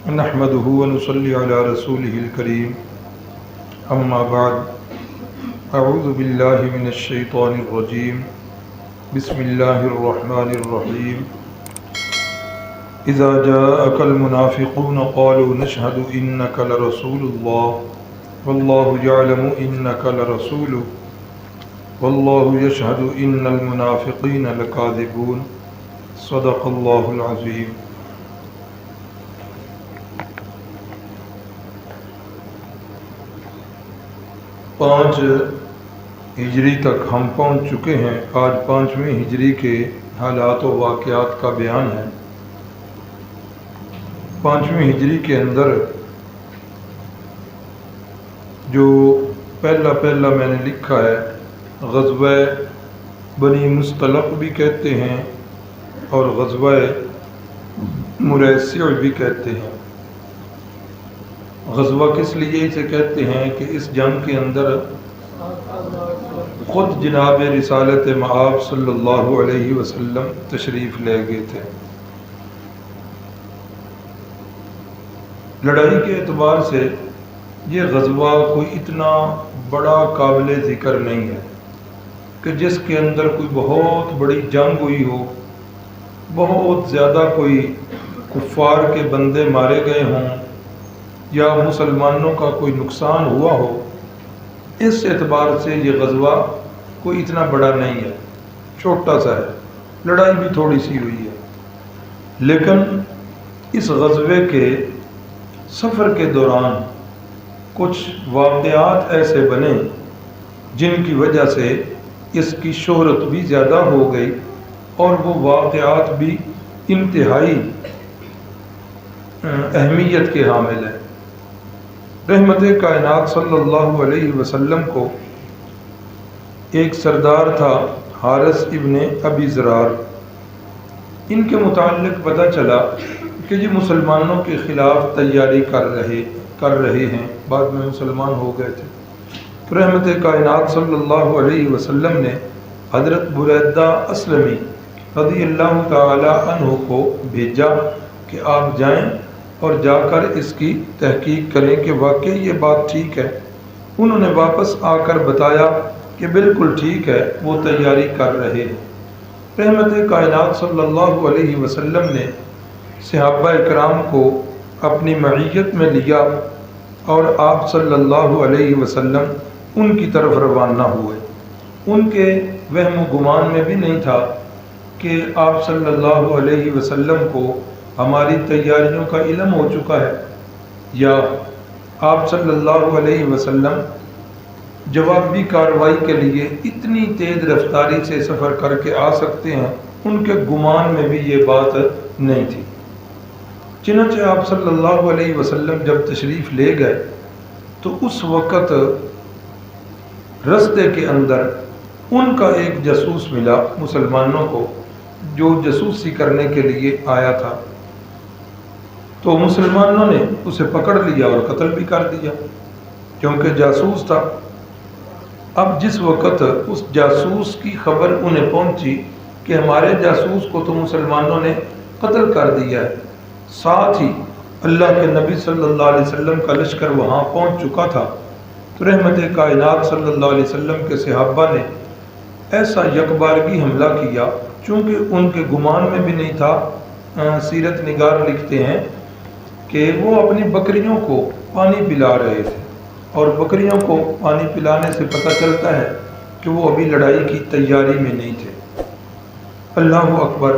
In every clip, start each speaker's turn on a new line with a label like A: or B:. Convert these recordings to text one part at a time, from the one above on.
A: نحمده ونصلي على رسوله الكريم اما بعد اعوذ بالله من الشيطان الرجيم بسم الله الرحمن الرحيم اذا جاءك المنافقون قالوا نشهد انك لرسول الله والله يعلم انك لرسوله والله يشهد ان المنافقين لكاذبون صدق الله العظيم۔ 5 ہجری تک ہم پہنچ چکے ہیں۔ آج 5ویں ہجری کے حالات و واقعات کا بیان ہے۔ 5ویں ہجری کے اندر جو پہلا میں نے لکھا ہے، غزوہ بنی مصطلق بھی کہتے ہیں اور غزوہ مریسع بھی کہتے ہیں۔ غزوہ کس لیے اسے کہتے ہیں کہ اس جنگ کے اندر خود جناب رسالت مآب صلی اللہ علیہ وسلم تشریف لے گئے تھے۔ لڑائی کے اعتبار سے یہ غزوہ کوئی اتنا بڑا قابل ذکر نہیں ہے کہ جس کے اندر کوئی بہت بڑی جنگ ہوئی ہو، بہت زیادہ کوئی کفار کے بندے مارے گئے ہوں یا مسلمانوں کا کوئی نقصان ہوا ہو۔ اس اعتبار سے یہ غزوہ کوئی اتنا بڑا نہیں ہے، چھوٹا سا ہے، لڑائی بھی تھوڑی سی ہوئی ہے۔ لیکن اس غزوے کے سفر کے دوران کچھ واقعات ایسے بنے جن کی وجہ سے اس کی شہرت بھی زیادہ ہو گئی اور وہ واقعات بھی انتہائی اہمیت کے حامل ہیں۔ رحمت کائنات صلی اللہ علیہ وسلم کو ایک سردار تھا، حارث ابن ابی زرار۔ ان کے متعلق پتہ چلا کہ یہ مسلمانوں کے خلاف تیاری کر رہے ہیں، بعد میں مسلمان ہو گئے تھے۔ تو رحمت کائنات صلی اللہ علیہ وسلم نے حضرت بریدہ اسلمی رضی اللہ تعالی عنہ کو بھیجا کہ آپ جائیں اور جا کر اس کی تحقیق کریں کہ واقعی یہ بات ٹھیک ہے۔ انہوں نے واپس آ کر بتایا کہ بالکل ٹھیک ہے، وہ تیاری کر رہے ہیں۔ رحمت کائنات صلی اللہ علیہ وسلم نے صحابہ کرام کو اپنی معیت میں لیا اور آپ صلی اللہ علیہ وسلم ان کی طرف روانہ ہوئے۔ ان کے وہم و گمان میں بھی نہیں تھا کہ آپ صلی اللہ علیہ وسلم کو ہماری تیاریوں کا علم ہو چکا ہے یا آپ صلی اللہ علیہ وسلم جوابی کارروائی کے لیے اتنی تیز رفتاری سے سفر کر کے آ سکتے ہیں۔ ان کے گمان میں بھی یہ بات نہیں تھی۔ چنانچہ آپ صلی اللہ علیہ وسلم جب تشریف لے گئے تو اس وقت رستے کے اندر ان کا ایک جاسوس ملا مسلمانوں کو، جو جاسوسی کرنے کے لیے آیا تھا۔ تو مسلمانوں نے اسے پکڑ لیا اور قتل بھی کر دیا کیونکہ جاسوس تھا۔ اب جس وقت اس جاسوس کی خبر انہیں پہنچی کہ ہمارے جاسوس کو تو مسلمانوں نے قتل کر دیا ہے، ساتھ ہی اللہ کے نبی صلی اللہ علیہ وسلم کا لشکر وہاں پہنچ چکا تھا، تو رحمت کائنات صلی اللہ علیہ وسلم کے صحابہ نے ایسا یکبارگی حملہ کیا، چونکہ ان کے گمان میں بھی نہیں تھا۔ سیرت نگار لکھتے ہیں کہ وہ اپنی بکریوں کو پانی پلا رہے تھے، اور بکریوں کو پانی پلانے سے پتہ چلتا ہے کہ وہ ابھی لڑائی کی تیاری میں نہیں تھے۔ اللہ اکبر!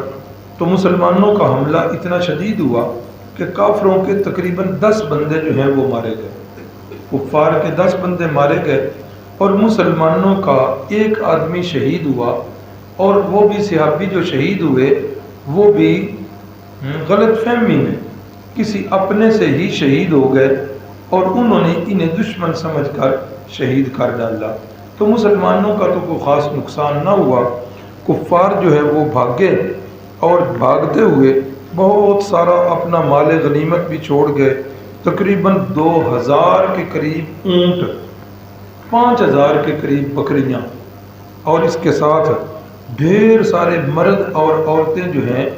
A: تو مسلمانوں کا حملہ اتنا شدید ہوا کہ کافروں کے تقریباً 10 بندے جو ہیں وہ مارے گئے، کفار کے 10 بندے مارے گئے اور مسلمانوں کا ایک آدمی شہید ہوا، اور وہ بھی صحابی جو شہید ہوئے وہ بھی غلط فہمی میں کسی اپنے سے ہی شہید ہو گئے اور انہوں نے انہیں دشمن سمجھ کر شہید کر ڈالا۔ تو مسلمانوں کا تو کوئی خاص نقصان نہ ہوا، کفار جو ہے وہ بھاگے اور بھاگتے ہوئے بہت سارا اپنا مال غنیمت بھی چھوڑ گئے، تقریباً 2000 کے قریب اونٹ، 5000 کے قریب بکریاں، اور اس کے ساتھ ڈھیر سارے مرد اور عورتیں جو ہیں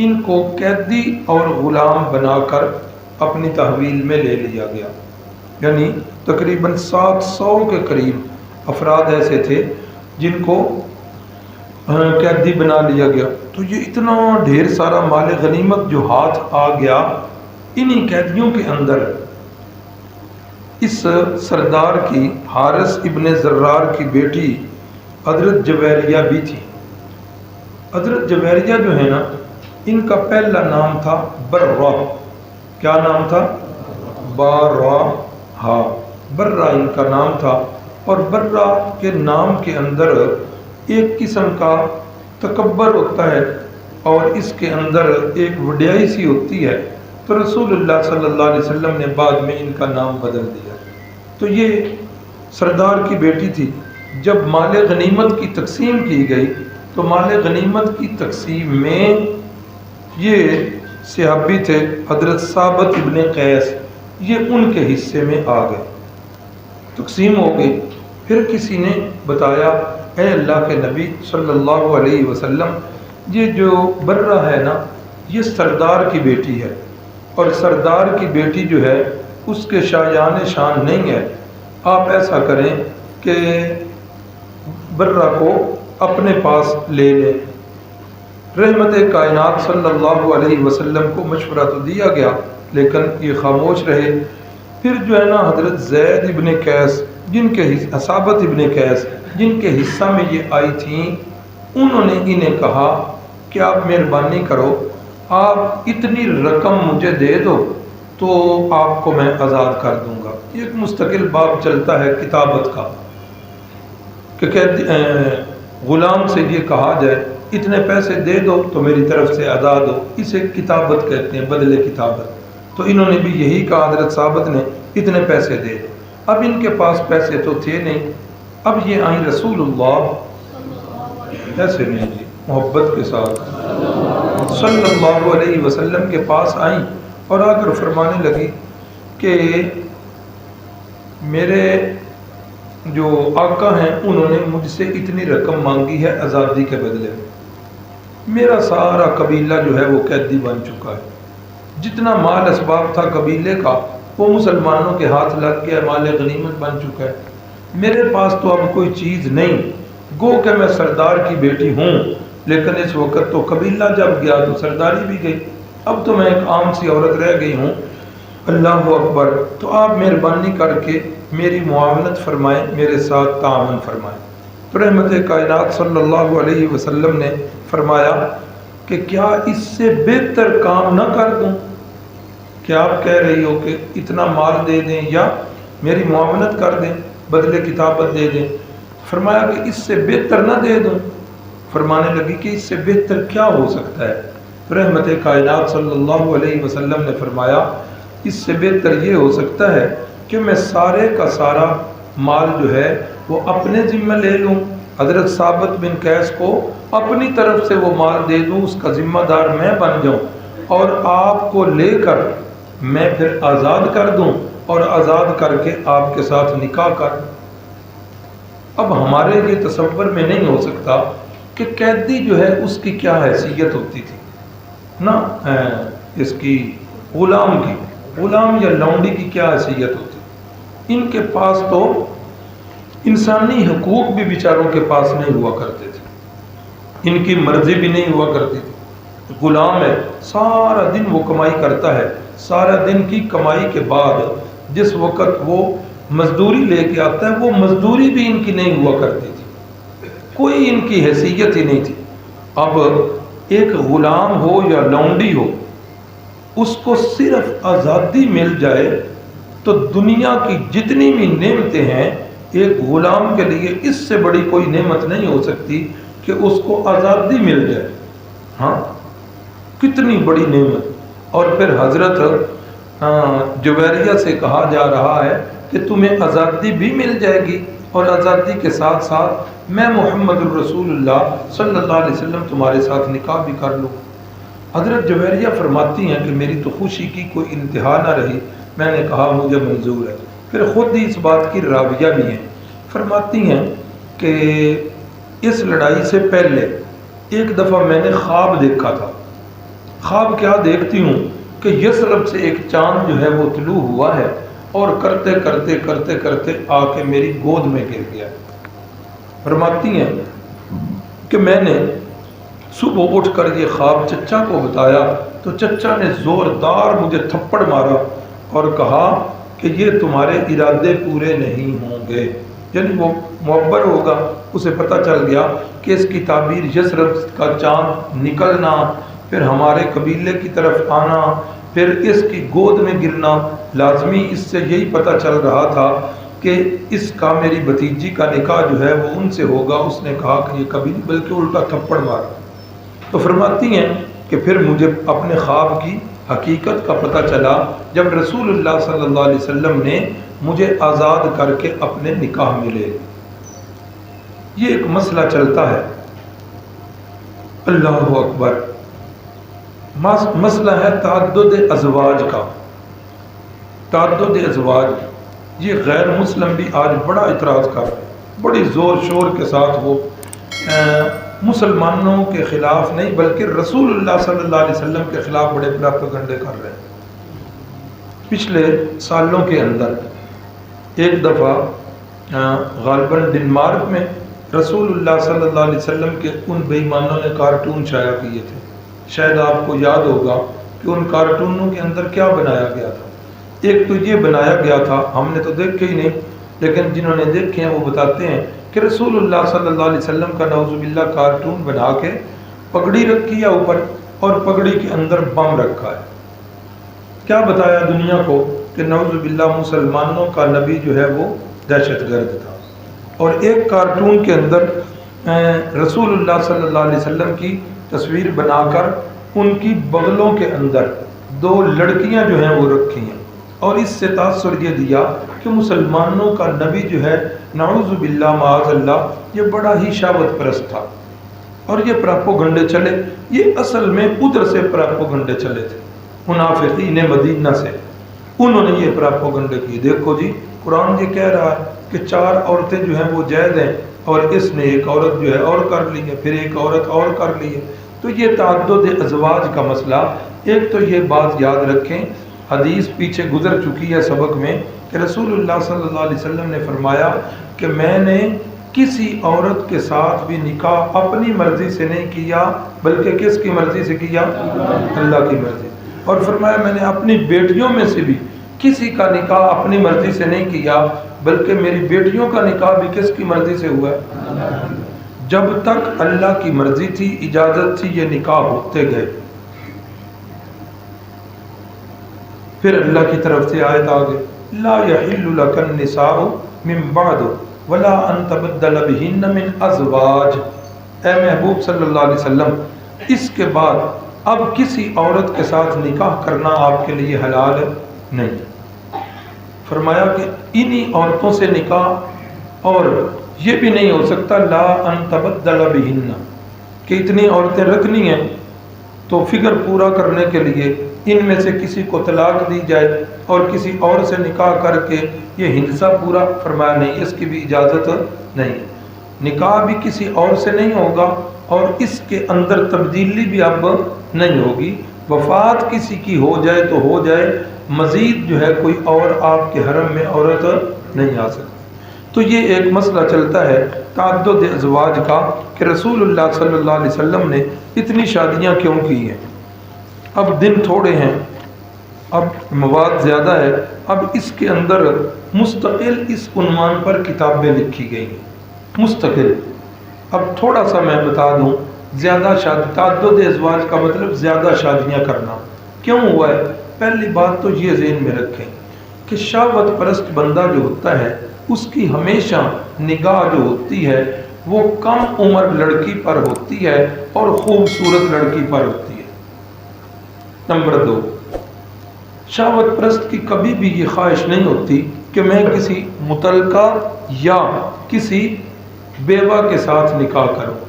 A: ان کو قیدی اور غلام بنا کر اپنی تحویل میں لے لیا گیا، یعنی تقریباً 700 کے قریب افراد ایسے تھے جن کو قیدی بنا لیا گیا۔ تو یہ اتنا ڈھیر سارا مال غنیمت جو ہاتھ آ گیا، انہی قیدیوں کے اندر اس سردار کی حارث ابن زرار کی بیٹی حضرت جویریہ بھی تھی۔ حضرت جویریہ جو ہے نا، ان کا پہلا نام تھا برہ۔ کیا نام تھا؟ بارہ، برہ ان کا نام تھا۔ اور برہ کے نام کے اندر ایک قسم کا تکبر ہوتا ہے اور اس کے اندر ایک وڈیائی سی ہوتی ہے، تو رسول اللہ صلی اللہ علیہ وسلم نے بعد میں ان کا نام بدل دیا۔ تو یہ سردار کی بیٹی تھی۔ جب مال غنیمت کی تقسیم کی گئی تو مال غنیمت کی تقسیم میں یہ صحابی تھے حضرت ثابت ابن قیس، یہ ان کے حصے میں آ گئے، تقسیم ہو گئی۔ پھر کسی نے بتایا، اے اللہ کے نبی صلی اللہ علیہ وسلم، یہ جو برہ ہے نا، یہ سردار کی بیٹی ہے، اور سردار کی بیٹی جو ہے اس کے شایان شان نہیں ہے۔ آپ ایسا کریں کہ برہ کو اپنے پاس لے لیں۔ رحمت کائنات صلی اللہ علیہ وسلم کو مشورہ تو دیا گیا، لیکن یہ خاموش رہے۔ پھر جو ہے نا حضرت زید ابن قیس، جن کے ثابت ابن قیس جن کے حصہ میں یہ آئی تھیں، انہوں نے انہیں کہا کہ آپ مہربانی کرو، آپ اتنی رقم مجھے دے دو تو آپ کو میں آزاد کر دوں گا۔ ایک مستقل باب چلتا ہے کتابت کا کہ غلام سے یہ کہا جائے اتنے پیسے دے دو تو میری طرف سے آزاد ہو، اسے کتابت کہتے ہیں، بدلے کتابت۔ تو انہوں نے بھی یہی کہا، حضرت ثابت نے، اتنے پیسے دے دو۔ اب ان کے پاس پیسے تو تھے نہیں۔ اب یہ آئیں رسول اللہ، ایسے نہیں جی، محبت کے ساتھ صلی اللہ علیہ وسلم کے پاس آئیں اور آ کر فرمانے لگی کہ میرے جو آقا ہیں انہوں نے مجھ سے اتنی رقم مانگی ہے آزادی کے بدلے میں، میرا سارا قبیلہ جو ہے وہ قیدی بن چکا ہے، جتنا مال اسباب تھا قبیلے کا وہ مسلمانوں کے ہاتھ لگ گیا، مال غنیمت بن چکا ہے، میرے پاس تو اب کوئی چیز نہیں۔ گو کہ میں سردار کی بیٹی ہوں، لیکن اس وقت تو قبیلہ جب گیا تو سرداری بھی گئی، اب تو میں ایک عام سی عورت رہ گئی ہوں۔ اللہ اکبر! تو آپ مہربانی کر کے میری معاونت فرمائیں، میرے ساتھ تعاون فرمائیں۔ تو رحمت کائنات صلی اللہ علیہ وسلم نے فرمایا کہ کیا اس سے بہتر کام نہ کر دوں؟ کیا آپ کہہ رہی ہو کہ اتنا مال دے دیں یا میری معاونت کر دیں، بدلے کتابت دے دیں؟ فرمایا کہ اس سے بہتر نہ دے دوں؟ فرمانے لگی کہ اس سے بہتر کیا ہو سکتا ہے؟ رحمت کائنات صلی اللہ علیہ وسلم نے فرمایا اس سے بہتر یہ ہو سکتا ہے کہ میں سارے کا سارا مال جو ہے وہ اپنے ذمہ لے لوں، حضرت ثابت بن قیس کو اپنی طرف سے وہ مال دے دوں، اس کا ذمہ دار میں بن جاؤں، اور آپ کو لے کر میں پھر آزاد کر دوں اور آزاد کر کے آپ کے ساتھ نکاح کر دوں۔ اب ہمارے یہ تصور میں نہیں ہو سکتا کہ قیدی جو ہے اس کی کیا حیثیت ہوتی تھی، نہ اس کی غلام یا لونڈی کی کیا حیثیت ہوتی۔ ان کے پاس تو انسانی حقوق بھی بیچاروں کے پاس نہیں ہوا کرتے تھے، ان کی مرضی بھی نہیں ہوا کرتی تھی۔ غلام ہے، سارا دن وہ کمائی کرتا ہے، سارا دن کی کمائی کے بعد جس وقت وہ مزدوری لے کے آتا ہے وہ مزدوری بھی ان کی نہیں ہوا کرتی تھی، کوئی ان کی حیثیت ہی نہیں تھی۔ اب ایک غلام ہو یا لونڈی ہو، اس کو صرف آزادی مل جائے تو دنیا کی جتنی بھی نعمتیں ہیں ایک غلام کے لیے اس سے بڑی کوئی نعمت نہیں ہو سکتی کہ اس کو آزادی مل جائے۔ ہاں، کتنی بڑی نعمت! اور پھر حضرت جویریہ سے کہا جا رہا ہے کہ تمہیں آزادی بھی مل جائے گی اور آزادی کے ساتھ ساتھ میں محمد الرسول اللہ صلی اللہ علیہ وسلم تمہارے ساتھ نکاح بھی کر لوں۔ حضرت جویریہ فرماتی ہیں کہ میری تو خوشی کی کوئی انتہا نہ رہی، میں نے کہا مجھے منظور ہے۔ پھر خود ہی اس بات کی راویہ بھی ہیں، فرماتی ہیں کہ اس لڑائی سے پہلے ایک دفعہ میں نے خواب دیکھا تھا۔ خواب کیا دیکھتی ہوں کہ کہ یثرب سے ایک چاند جو ہے وہ طلوع ہوا ہے اور کرتے کرتے کرتے کرتے آ کے میری گود میں گر گیا۔ فرماتی ہیں کہ میں نے صبح اٹھ کر یہ خواب چچا کو بتایا تو چچا نے زوردار مجھے تھپڑ مارا اور کہا کہ یہ تمہارے ارادے پورے نہیں ہوں گے، یعنی وہ معبر ہوگا، اسے پتہ چل گیا کہ اس کی تعبیر یثرب کا چاند نکلنا، پھر ہمارے قبیلے کی طرف آنا، پھر اس کی گود میں گرنا لازمی، اس سے یہی پتہ چل رہا تھا کہ اس کا میری بھتیجی کا نکاح جو ہے وہ ان سے ہوگا۔ اس نے کہا کہ یہ کبھی نہیں، بلکہ الٹا تھپڑ مارا۔ تو فرماتی ہیں کہ پھر مجھے اپنے خواب کی حقیقت کا پتہ چلا جب رسول اللہ صلی اللہ علیہ وسلم نے مجھے آزاد کر کے اپنے نکاح میں لے۔ یہ ایک مسئلہ چلتا ہے، اللہ اکبر، مسئلہ ہے تعدد ازواج کا۔ تعدد ازواج، یہ غیر مسلم بھی آج بڑا اعتراض کر رہے ہیں، بڑی زور شور کے ساتھ وہ مسلمانوں کے خلاف نہیں بلکہ رسول اللہ صلی اللہ علیہ وسلم کے خلاف بڑے پراپیگنڈے کر رہے ہیں۔ پچھلے سالوں کے اندر ایک دفعہ غالباً ڈنمارک میں رسول اللہ صلی اللہ علیہ وسلم کے ان بے ایمانوں نے کارٹون شائع کیے تھے۔ شاید آپ کو یاد ہوگا کہ ان کارٹونوں کے اندر کیا بنایا گیا تھا۔ ایک تو یہ بنایا گیا تھا، ہم نے تو دیکھے ہی نہیں، لیکن جنہوں نے دیکھے ہیں وہ بتاتے ہیں کہ رسول اللہ صلی اللہ علیہ وسلم کا نعوذ باللہ کارٹون بنا کے پگڑی رکھی ہے اوپر اور پگڑی کے اندر بم رکھا ہے۔ کیا بتایا دنیا کو کہ نعوذ باللہ مسلمانوں کا نبی جو ہے وہ دہشت گرد تھا۔ اور ایک کارٹون کے اندر رسول اللہ صلی اللہ علیہ وسلم کی تصویر بنا کر ان کی بغلوں کے اندر دو لڑکیاں جو ہیں وہ رکھی ہیں، اور اس سے تاثر یہ دیا کہ مسلمانوں کا نبی جو ہے نعوذ باللہ معاذ اللہ یہ بڑا ہی شہوت پرست تھا۔ اور یہ پراپوگنڈے چلے، یہ اصل میں ادھر سے پراپوگنڈے چلے تھے، منافقین مدینہ سے انہوں نے یہ پراپوگنڈے کیے۔ دیکھو جی، قرآن یہ کہہ رہا ہے کہ 4 عورتیں جو ہیں وہ جائز ہیں، اور اس نے ایک عورت جو ہے اور کر لی ہے، پھر ایک عورت اور کر لی ہے۔ تو یہ تعدد ازواج کا مسئلہ، ایک تو یہ بات یاد رکھیں، حدیث پیچھے گزر چکی ہے سبق میں کہ رسول اللہ صلی اللہ علیہ وسلم نے فرمایا کہ میں نے کسی عورت کے ساتھ بھی نکاح اپنی مرضی سے نہیں کیا بلکہ کس کی مرضی سے کیا؟ اللہ کی مرضی۔ اور فرمایا میں نے اپنی بیٹیوں میں سے بھی کسی کا نکاح اپنی مرضی سے نہیں کیا بلکہ میری بیٹیوں کا نکاح بھی کس کی مرضی سے ہوا ہے؟ جب تک اللہ کی مرضی تھی، اجازت تھی، یہ نکاح ہوتے گئے۔ پھر اللہ کی طرف سے آیت آگے، لا یحل لک النساء من بعد ولا ان تبدل بہن من ازواج۔ اے محبوب صلی اللہ علیہ وسلم، اس کے بعد اب کسی عورت کے ساتھ نکاح کرنا آپ کے لیے حلال نہیں۔ فرمایا کہ انہی عورتوں سے نکاح، اور یہ بھی نہیں ہو سکتا لا ان تبدل بہن، کہ اتنی عورتیں رکھنی ہیں تو فگر پورا کرنے کے لیے ان میں سے کسی کو طلاق دی جائے اور کسی اور سے نکاح کر کے یہ ہندسہ پورا، فرمایا نہیں، اس کی بھی اجازت نہیں۔ نکاح بھی کسی اور سے نہیں ہوگا اور اس کے اندر تبدیلی بھی اب نہیں ہوگی۔ وفات کسی کی ہو جائے تو ہو جائے، مزید جو ہے کوئی اور آپ کے حرم میں عورت نہیں آ سکتی۔ تو یہ ایک مسئلہ چلتا ہے تعدد ازواج کا کہ رسول اللہ صلی اللہ علیہ وسلم نے اتنی شادیاں کیوں کی ہیں۔ اب دن تھوڑے ہیں، اب مواد زیادہ ہے، اب اس کے اندر مستقل اس عنوان پر کتابیں لکھی گئی ہیں، مستقل۔ اب تھوڑا سا میں بتا دوں، زیادہ شادی، تعدد ازواج کا مطلب زیادہ شادیاں کرنا کیوں ہوا ہے۔ پہلی بات تو یہ ذہن میں رکھیں کہ شہوت پرست بندہ جو ہوتا ہے اس کی ہمیشہ نگاہ جو ہوتی ہے وہ کم عمر لڑکی پر ہوتی ہے اور خوبصورت لڑکی پر ہوتی ہے۔ نمبر 2، شہوت پرست کی کبھی بھی یہ خواہش نہیں ہوتی کہ میں کسی متعلقہ یا کسی بیوہ کے ساتھ نکاح کروں۔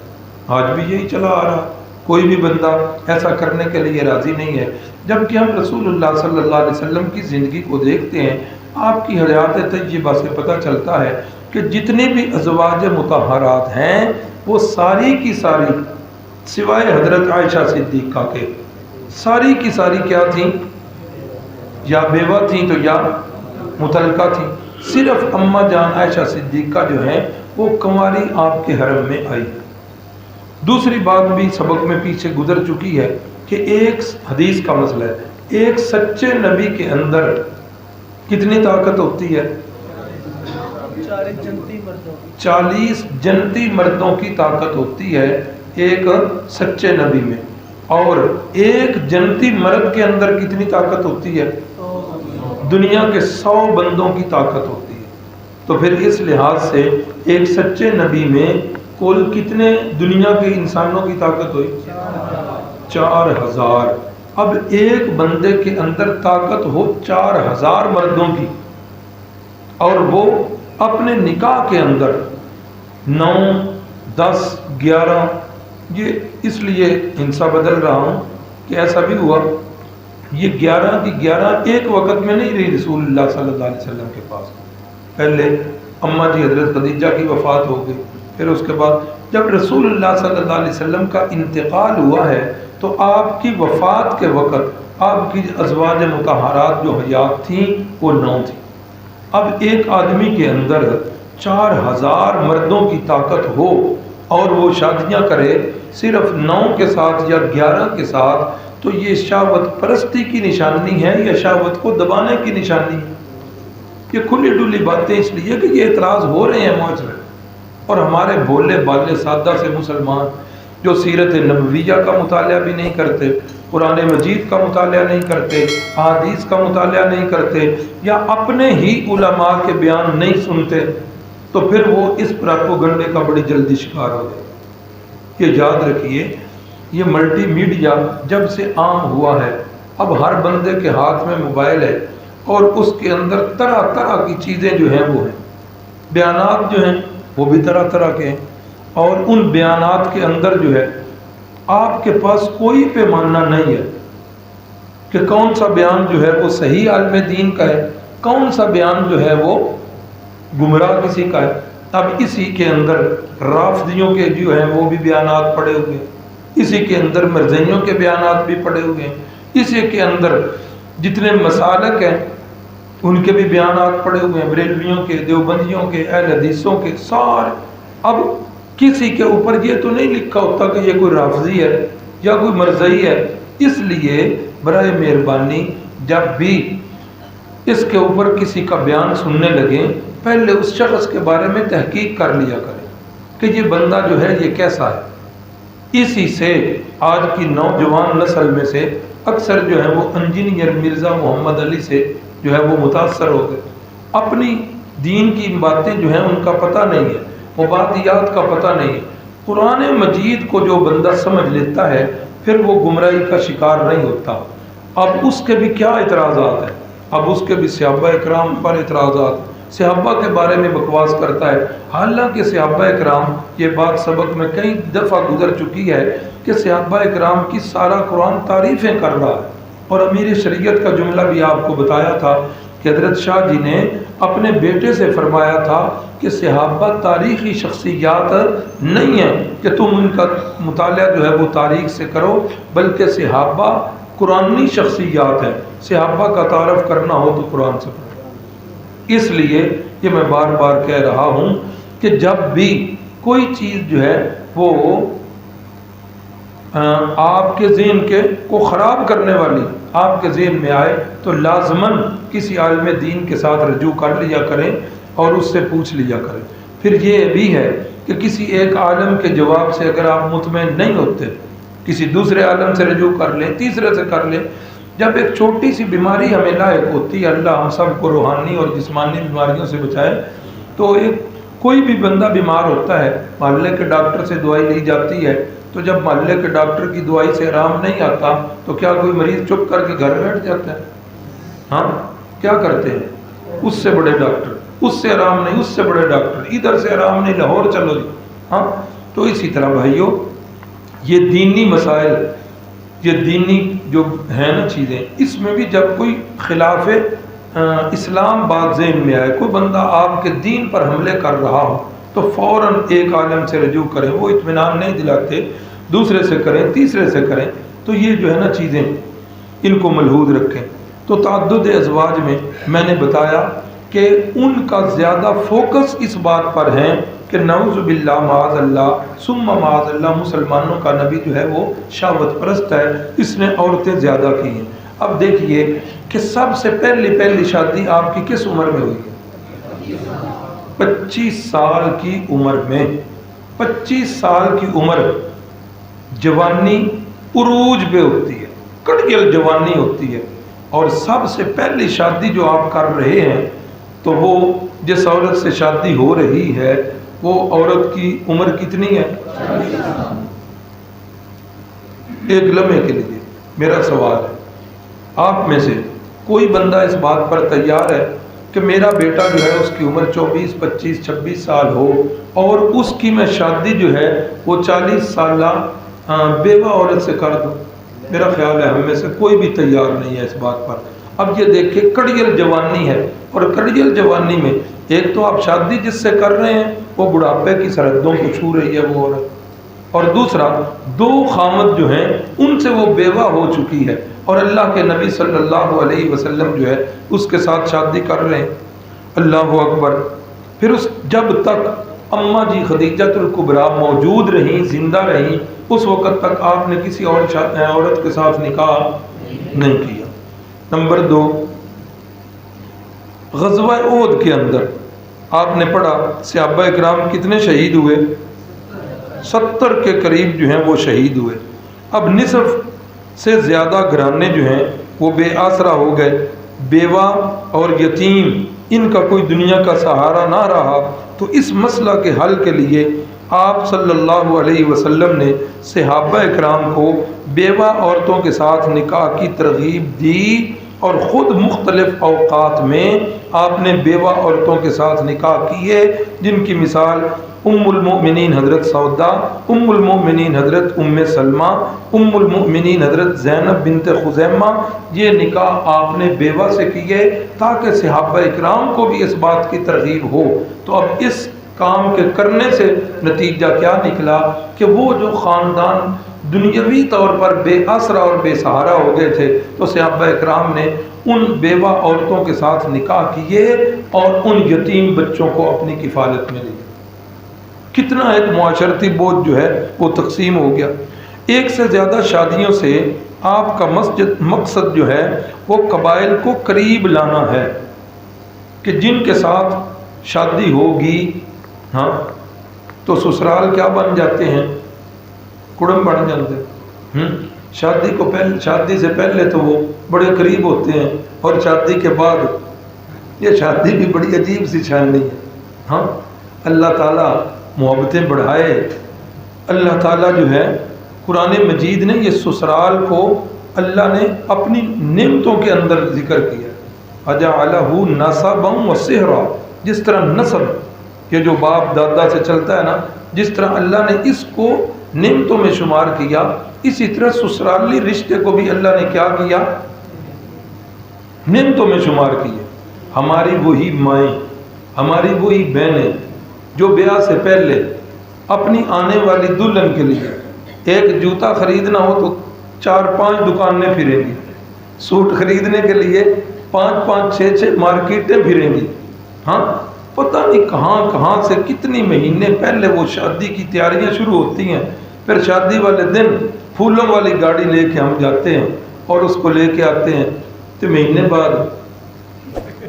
A: آج بھی یہی چلا آ رہا، کوئی بھی بندہ ایسا کرنے کے لیے راضی نہیں ہے، جبکہ ہم رسول اللہ صلی اللہ علیہ وسلم کی زندگی کو دیکھتے ہیں، آپ کی حیات طیبہ سے پتہ چلتا ہے کہ جتنی بھی ازواج مطہرات ہیں وہ ساری کی ساری سوائے حضرت عائشہ صدیقہ کے، ساری کی ساری کیا تھیں؟ یا بیوہ تھیں تو یا متعلقہ تھیں. صرف اماں جان عائشہ صدیقہ جو ہیں وہ کنواری آپ کے حرم میں آئی. دوسری بات بھی سبق میں پیچھے گزر چکی ہے کہ ایک حدیث کا مسئلہ ہے، ایک سچے نبی کے اندر کتنی طاقت ہوتی ہے؟ 40 جنتی مردوں کی طاقت ہوتی ہے ایک سچے نبی میں. اور ایک جنتی مرد کے اندر کتنی طاقت ہوتی ہے؟ دنیا کے 100 بندوں کی طاقت ہوتی ہے. تو پھر اس لحاظ سے ایک سچے نبی میں کل کتنے دنیا کے انسانوں کی طاقت ہوئی؟ 4000. اب ایک بندے کے اندر طاقت ہو 4000 مردوں کی، اور وہ اپنے نکاح کے اندر 9 10 11، یہ اس لیے ہنسا بدل رہا ہوں کہ ایسا بھی ہوا یہ 11 کی 11 ایک وقت میں نہیں رہی رسول اللہ صلی اللہ علیہ وسلم کے پاس. پہلے اماں جی حضرت خدیجہ کی وفات ہو گئی، پھر اس کے بعد جب رسول اللہ صلی اللہ علیہ وسلم کا انتقال ہوا ہے تو آپ کی وفات کے وقت آپ کی ازواج مطہرات جو حیات تھیں وہ 9 تھیں. اب ایک آدمی کے اندر 4000 مردوں کی طاقت ہو اور وہ شادیاں کرے صرف 9 کے ساتھ یا 11 کے ساتھ، تو یہ شہوت پرستی کی نشانی ہے یا شہوت کو دبانے کی نشانی ہے؟ یہ کھلی ڈلی باتیں اس لیے کہ یہ اعتراض ہو رہے ہیں معاشرے، اور ہمارے بھولے بالے سادہ سے مسلمان جو سیرت نبویہ کا مطالعہ بھی نہیں کرتے، قرآن مجید کا مطالعہ نہیں کرتے، احادیث کا مطالعہ نہیں کرتے، یا اپنے ہی علماء کے بیان نہیں سنتے، تو پھر وہ اس پراپوگنڈے کا بڑی جلدی شکار ہو گئے. یہ یاد رکھیے، یہ ملٹی میڈیا جب سے عام ہوا ہے، اب ہر بندے کے ہاتھ میں موبائل ہے اور اس کے اندر طرح طرح کی چیزیں جو ہیں وہ ہیں، بیانات جو ہیں وہ بھی طرح طرح کے ہیں، اور ان بیانات کے اندر جو ہے آپ کے پاس کوئی پیمانہ نہیں ہے کہ کون سا بیان جو ہے وہ صحیح عالم دین کا ہے، کون سا بیان جو ہے وہ گمراہ کسی کا ہے. اب اسی کے اندر رافضیوں کے جو ہیں وہ بھی بیانات پڑے ہوئے ہیں، اسی کے اندر مرزائیوں کے بیانات بھی پڑے ہوئے ہیں، اسی کے اندر جتنے مسالک ہیں ان کے بھی بیانات پڑے ہوئے ہیں، بریلویوں کے، دیوبندیوں کے، اہل حدیثوں کے، سارے. اب کسی کے اوپر یہ تو نہیں لکھا ہوتا کہ یہ کوئی رافضی ہے یا کوئی مرزائی ہے. اس لیے برائے مہربانی جب بھی اس کے اوپر کسی کا بیان سننے لگیں، پہلے اس شخص کے بارے میں تحقیق کر لیا کریں کہ یہ بندہ جو ہے یہ کیسا ہے. اسی سے آج کی نوجوان نسل میں سے اکثر جو ہے وہ انجینئر مرزا محمد علی سے جو ہے وہ متاثر ہو گئے. اپنی دین کی باتیں جو ہیں ان کا پتہ نہیں ہے، مبادیات کا پتہ نہیں ہے. قرآن مجید کو جو بندہ سمجھ لیتا ہے پھر وہ گمراہی کا شکار نہیں ہوتا. اب اس کے بھی کیا اعتراضات ہیں، اب اس کے بھی صحابہ اکرام پر اعتراضات، صحابہ کے بارے میں بکواس کرتا ہے. حالانکہ صحابہ اکرام، یہ بات سبق میں کئی دفعہ گزر چکی ہے کہ صحابہ اکرام کی سارا قرآن تعریفیں کر رہا ہے. اور امیر شریعت کا جملہ بھی آپ کو بتایا تھا کہ حضرت شاہ جی نے اپنے بیٹے سے فرمایا تھا کہ صحابہ تاریخی شخصیات نہیں ہیں کہ تم ان کا مطالعہ جو ہے وہ تاریخ سے کرو، بلکہ صحابہ قرآنی شخصیات ہیں. صحابہ کا تعارف کرنا ہو تو قرآن سے پڑھو. اس لیے یہ میں بار بار کہہ رہا ہوں کہ جب بھی کوئی چیز جو ہے وہ آپ کے ذہن کو خراب کرنے والی آپ کے ذہن میں آئے تو لازماً کسی عالم دین کے ساتھ رجوع کر لیا کریں اور اس سے پوچھ لیا کریں. پھر یہ بھی ہے کہ کسی ایک عالم کے جواب سے اگر آپ مطمئن نہیں ہوتے، کسی دوسرے عالم سے رجوع کر لیں، تیسرے سے کر لیں. جب ایک چھوٹی سی بیماری ہمیں لاحق ہوتی ہے، اللہ ہم سب کو روحانی اور جسمانی بیماریوں سے بچائے، تو کوئی بھی بندہ بیمار ہوتا ہے، محلے کے ڈاکٹر سے دوائی لی جاتی ہے، تو جب محلے کے ڈاکٹر کی دوائی سے آرام نہیں آتا تو کیا کوئی مریض چپ کر کے گھر بیٹھ جاتا ہے؟ ہاں، کیا کرتے ہیں؟ اس سے بڑے ڈاکٹر، اس سے آرام نہیں، اس سے بڑے ڈاکٹر، ادھر سے آرام نہیں، لاہور چلو جی. ہاں، تو اسی طرح بھائیو یہ دینی مسائل، یہ دینی جو ہیں نا چیزیں، اس میں بھی جب کوئی خلاف اسلام بات ذہن میں آئے، کوئی بندہ آپ کے دین پر حملے کر رہا ہو تو فوراً ایک عالم سے رجوع کریں. وہ اطمینان نہیں دلاتے، دوسرے سے کریں، تیسرے سے کریں. تو یہ جو ہے نا چیزیں ان کو ملحوظ رکھیں. تو تعدد ازواج میں نے بتایا کہ ان کا زیادہ فوکس اس بات پر ہے کہ نعوذ باللہ معاذ اللہ ثم معاذ اللہ مسلمانوں کا نبی جو ہے وہ شہوت پرست ہے، اس نے عورتیں زیادہ کی ہیں۔ اب دیکھیے کہ سب سے پہلی شادی آپ کی کس عمر میں ہوئی ہے؟ 25 سال کی عمر میں۔ 25 سال کی عمر جوانی عروج پہ ہوتی ہے، کڑگل جوانی ہوتی ہے، اور سب سے پہلی شادی جو آپ کر رہے ہیں تو وہ جس عورت سے شادی ہو رہی ہے وہ عورت کی عمر کتنی ہے؟ ایک لمحے کے لیے میرا سوال ہے، آپ میں سے کوئی بندہ اس بات پر تیار ہے کہ میرا بیٹا جو ہے اس کی عمر 24 25 26 سال ہو اور اس کی میں شادی جو ہے وہ 40 سالہ بیوہ عورت سے کر دوں؟ میرا خیال ہے ہم میں سے کوئی بھی تیار نہیں ہے اس بات پر۔ اب یہ دیکھیں کڑگل جوانی ہے، اور کڑگل جوانی میں ایک تو آپ شادی جس سے کر رہے ہیں وہ بڑھاپے کی سرحدوں کو چھو رہی ہے وہ عورت، اور دوسرا 2 خامد جو ہیں ان سے وہ بیوہ ہو چکی ہے، اور اللہ کے نبی صلی اللہ علیہ وسلم جو ہے اس کے ساتھ شادی کر رہے ہیں۔ اللہ اکبر۔ پھر جب تک اماں جی خدیجہ الکبریٰ موجود رہیں، زندہ رہیں، اس وقت تک آپ نے کسی اور عورت کے ساتھ نکاح نہیں کیا۔ نمبر 2، غزوہ احد کے اندر آپ نے پڑھا صحابہ اکرام کتنے شہید ہوئے؟ 70 کے قریب جو ہیں وہ شہید ہوئے۔ اب نصف سے زیادہ گھرانے جو ہیں وہ بے آسرا ہو گئے، بیوہ اور یتیم، ان کا کوئی دنیا کا سہارا نہ رہا۔ تو اس مسئلہ کے حل کے لیے آپ صلی اللہ علیہ وسلم نے صحابہ اکرام کو بیوہ عورتوں کے ساتھ نکاح کی ترغیب دی، اور خود مختلف اوقات میں آپ نے بیوہ عورتوں کے ساتھ نکاح کیے، جن کی مثال ام المؤمنین حضرت سودا، ام المؤمنین حضرت ام سلمہ، ام المؤمنین حضرت زینب بنت خزیمہ۔ یہ نکاح آپ نے بیوہ سے کیے تاکہ صحابہ اکرام کو بھی اس بات کی ترغیب ہو۔ تو اب اس کام کے کرنے سے نتیجہ کیا نکلا کہ وہ جو خاندان دنیاوی طور پر بے آسرا اور بے سہارا ہو گئے تھے، تو صحابہ اکرام نے ان بیوہ عورتوں کے ساتھ نکاح کیے اور ان یتیم بچوں کو اپنی کفالت میں لیا۔ کتنا ایک معاشرتی بوجھ جو ہے وہ تقسیم ہو گیا۔ ایک سے زیادہ شادیوں سے آپ کا مقصد جو ہے وہ قبائل کو قریب لانا ہے، کہ جن کے ساتھ شادی ہوگی ہاں تو سسرال کیا بن جاتے ہیں؟ کڑم بن جاتے ہیں۔ شادی سے پہلے تو وہ بڑے قریب ہوتے ہیں، اور شادی کے بعد یہ شادی بھی بڑی عجیب سی شادی ہے۔ ہاں اللہ تعالیٰ محبتیں بڑھائے۔ اللہ تعالیٰ جو ہے قرآن مجید نے یہ سسرال کو اللہ نے اپنی نعمتوں کے اندر ذکر کیا۔ اجعلہ نسبا وصہرا، جس طرح نسب یہ جو باپ دادا سے چلتا ہے نا، جس طرح اللہ نے اس کو نعمتوں میں شمار کیا، اسی طرح سسرالی رشتے کو بھی اللہ نے کیا کیا؟ نعمتوں میں شمار کیا۔ ہماری وہی مائیں، ہماری وہی بہنیں جو بیاہ سے پہلے اپنی آنے والی دلہن کے لیے ایک جوتا خریدنا ہو تو 4-5 دکانیں پھریں گی، سوٹ خریدنے کے لیے 5-5 6-6 مارکیٹیں پھریں گی۔ ہاں پتہ نہیں کہاں سے کتنی مہینے پہلے وہ شادی کی تیاریاں شروع ہوتی ہیں۔ پھر شادی والے دن پھولوں والی گاڑی لے کے ہم جاتے ہیں اور اس کو لے کے آتے ہیں، تو مہینے بعد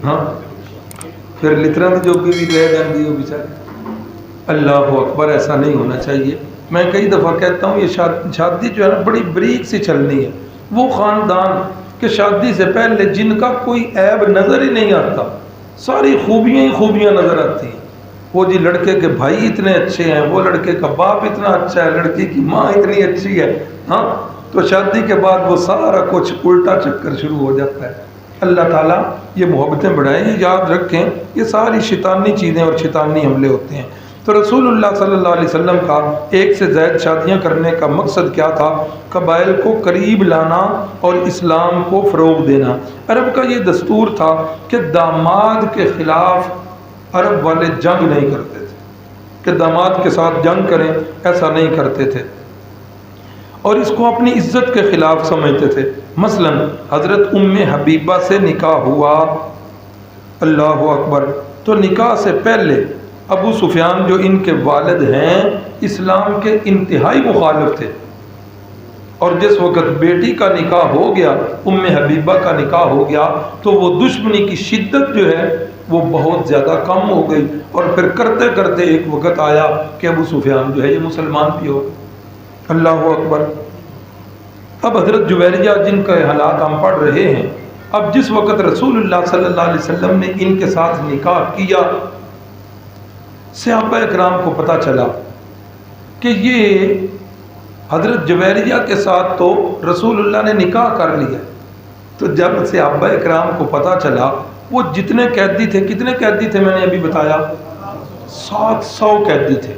A: ہاں پھر لطرت جو بھی رہ جاتی ہے وہ بیچارے۔ اللہ اکبر، ایسا نہیں ہونا چاہیے۔ میں کئی دفعہ کہتا ہوں یہ شادی جو ہے نا بڑی بریک سی چلنی ہے۔ وہ خاندان کہ شادی سے پہلے جن کا کوئی عیب نظر ہی نہیں آتا، ساری خوبیاں ہی خوبیاں نظر آتی ہیں۔ وہ جی لڑکے کے بھائی اتنے اچھے ہیں، وہ لڑکے کا باپ اتنا اچھا ہے، لڑکی کی ماں اتنی اچھی ہے، ہاں تو شادی کے بعد وہ سارا کچھ الٹا چکر شروع ہو جاتا ہے۔ اللہ تعالیٰ یہ محبتیں بڑھائیں، یہ یاد رکھیں یہ ساری شیطانی چیزیں اور شیطانی حملے ہوتے ہیں۔ تو رسول اللہ صلی اللہ علیہ وسلم کا ایک سے زائد شادیاں کرنے کا مقصد کیا تھا؟ قبائل کو قریب لانا اور اسلام کو فروغ دینا۔ عرب کا یہ دستور تھا کہ داماد کے خلاف عرب والے جنگ نہیں کرتے تھے، کہ داماد کے ساتھ جنگ کریں، ایسا نہیں کرتے تھے۔ اور اس کو اپنی عزت کے خلاف سمجھتے تھے۔ مثلا حضرت ام حبیبہ سے نکاح ہوا، اللہ اکبر، تو نکاح سے پہلے ابو سفیان جو ان کے والد ہیں اسلام کے انتہائی مخالف تھے، اور جس وقت بیٹی کا نکاح ہو گیا، ام حبیبہ کا نکاح ہو گیا، تو وہ دشمنی کی شدت جو ہے وہ بہت زیادہ کم ہو گئی، اور پھر کرتے کرتے ایک وقت آیا کہ ابو سفیان جو ہے یہ مسلمان بھی ہو۔ اللہ اکبر۔ اب حضرت جویریہ جن کے حالات ہم پڑھ رہے ہیں، اب جس وقت رسول اللہ صلی اللہ علیہ وسلم نے ان کے ساتھ نکاح کیا، صحابہ اکرام کو پتہ چلا کہ یہ حضرت جویریہ کے ساتھ تو رسول اللہ نے نکاح کر لیا۔ تو جب صحابہ اکرام کو پتہ چلا، وہ جتنے قیدی تھے، کتنے قیدی تھے میں نے ابھی بتایا، 700 قیدی تھے،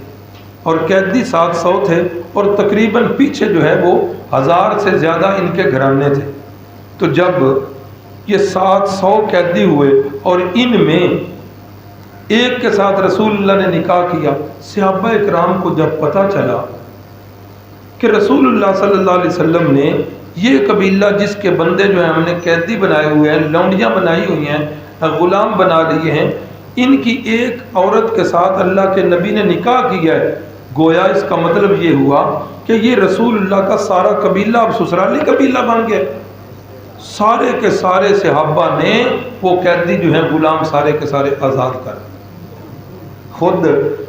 A: اور قیدی 700 تھے، اور تقریباً پیچھے جو ہے وہ 1000 سے زیادہ ان کے گھرانے تھے۔ تو جب یہ 700 قیدی ہوئے اور ان میں ایک کے ساتھ رسول اللہ نے نکاح کیا، صحابہ اکرام کو جب پتہ چلا کہ رسول اللہ صلی اللہ علیہ وسلم نے یہ قبیلہ جس کے بندے جو ہیں ہم نے قیدی بنائے ہوئے ہیں، لونڈیاں بنائی ہوئی ہیں، غلام بنا لیے ہیں، ان کی ایک عورت کے ساتھ اللہ کے نبی نے نکاح کیا ہے، گویا اس کا مطلب یہ ہوا کہ یہ رسول اللہ کا سارا قبیلہ اب سسرالی قبیلہ بن گیا۔ سارے کے سارے صحابہ نے وہ قیدی جو ہیں غلام سارے کے سارے آزاد کر۔ خود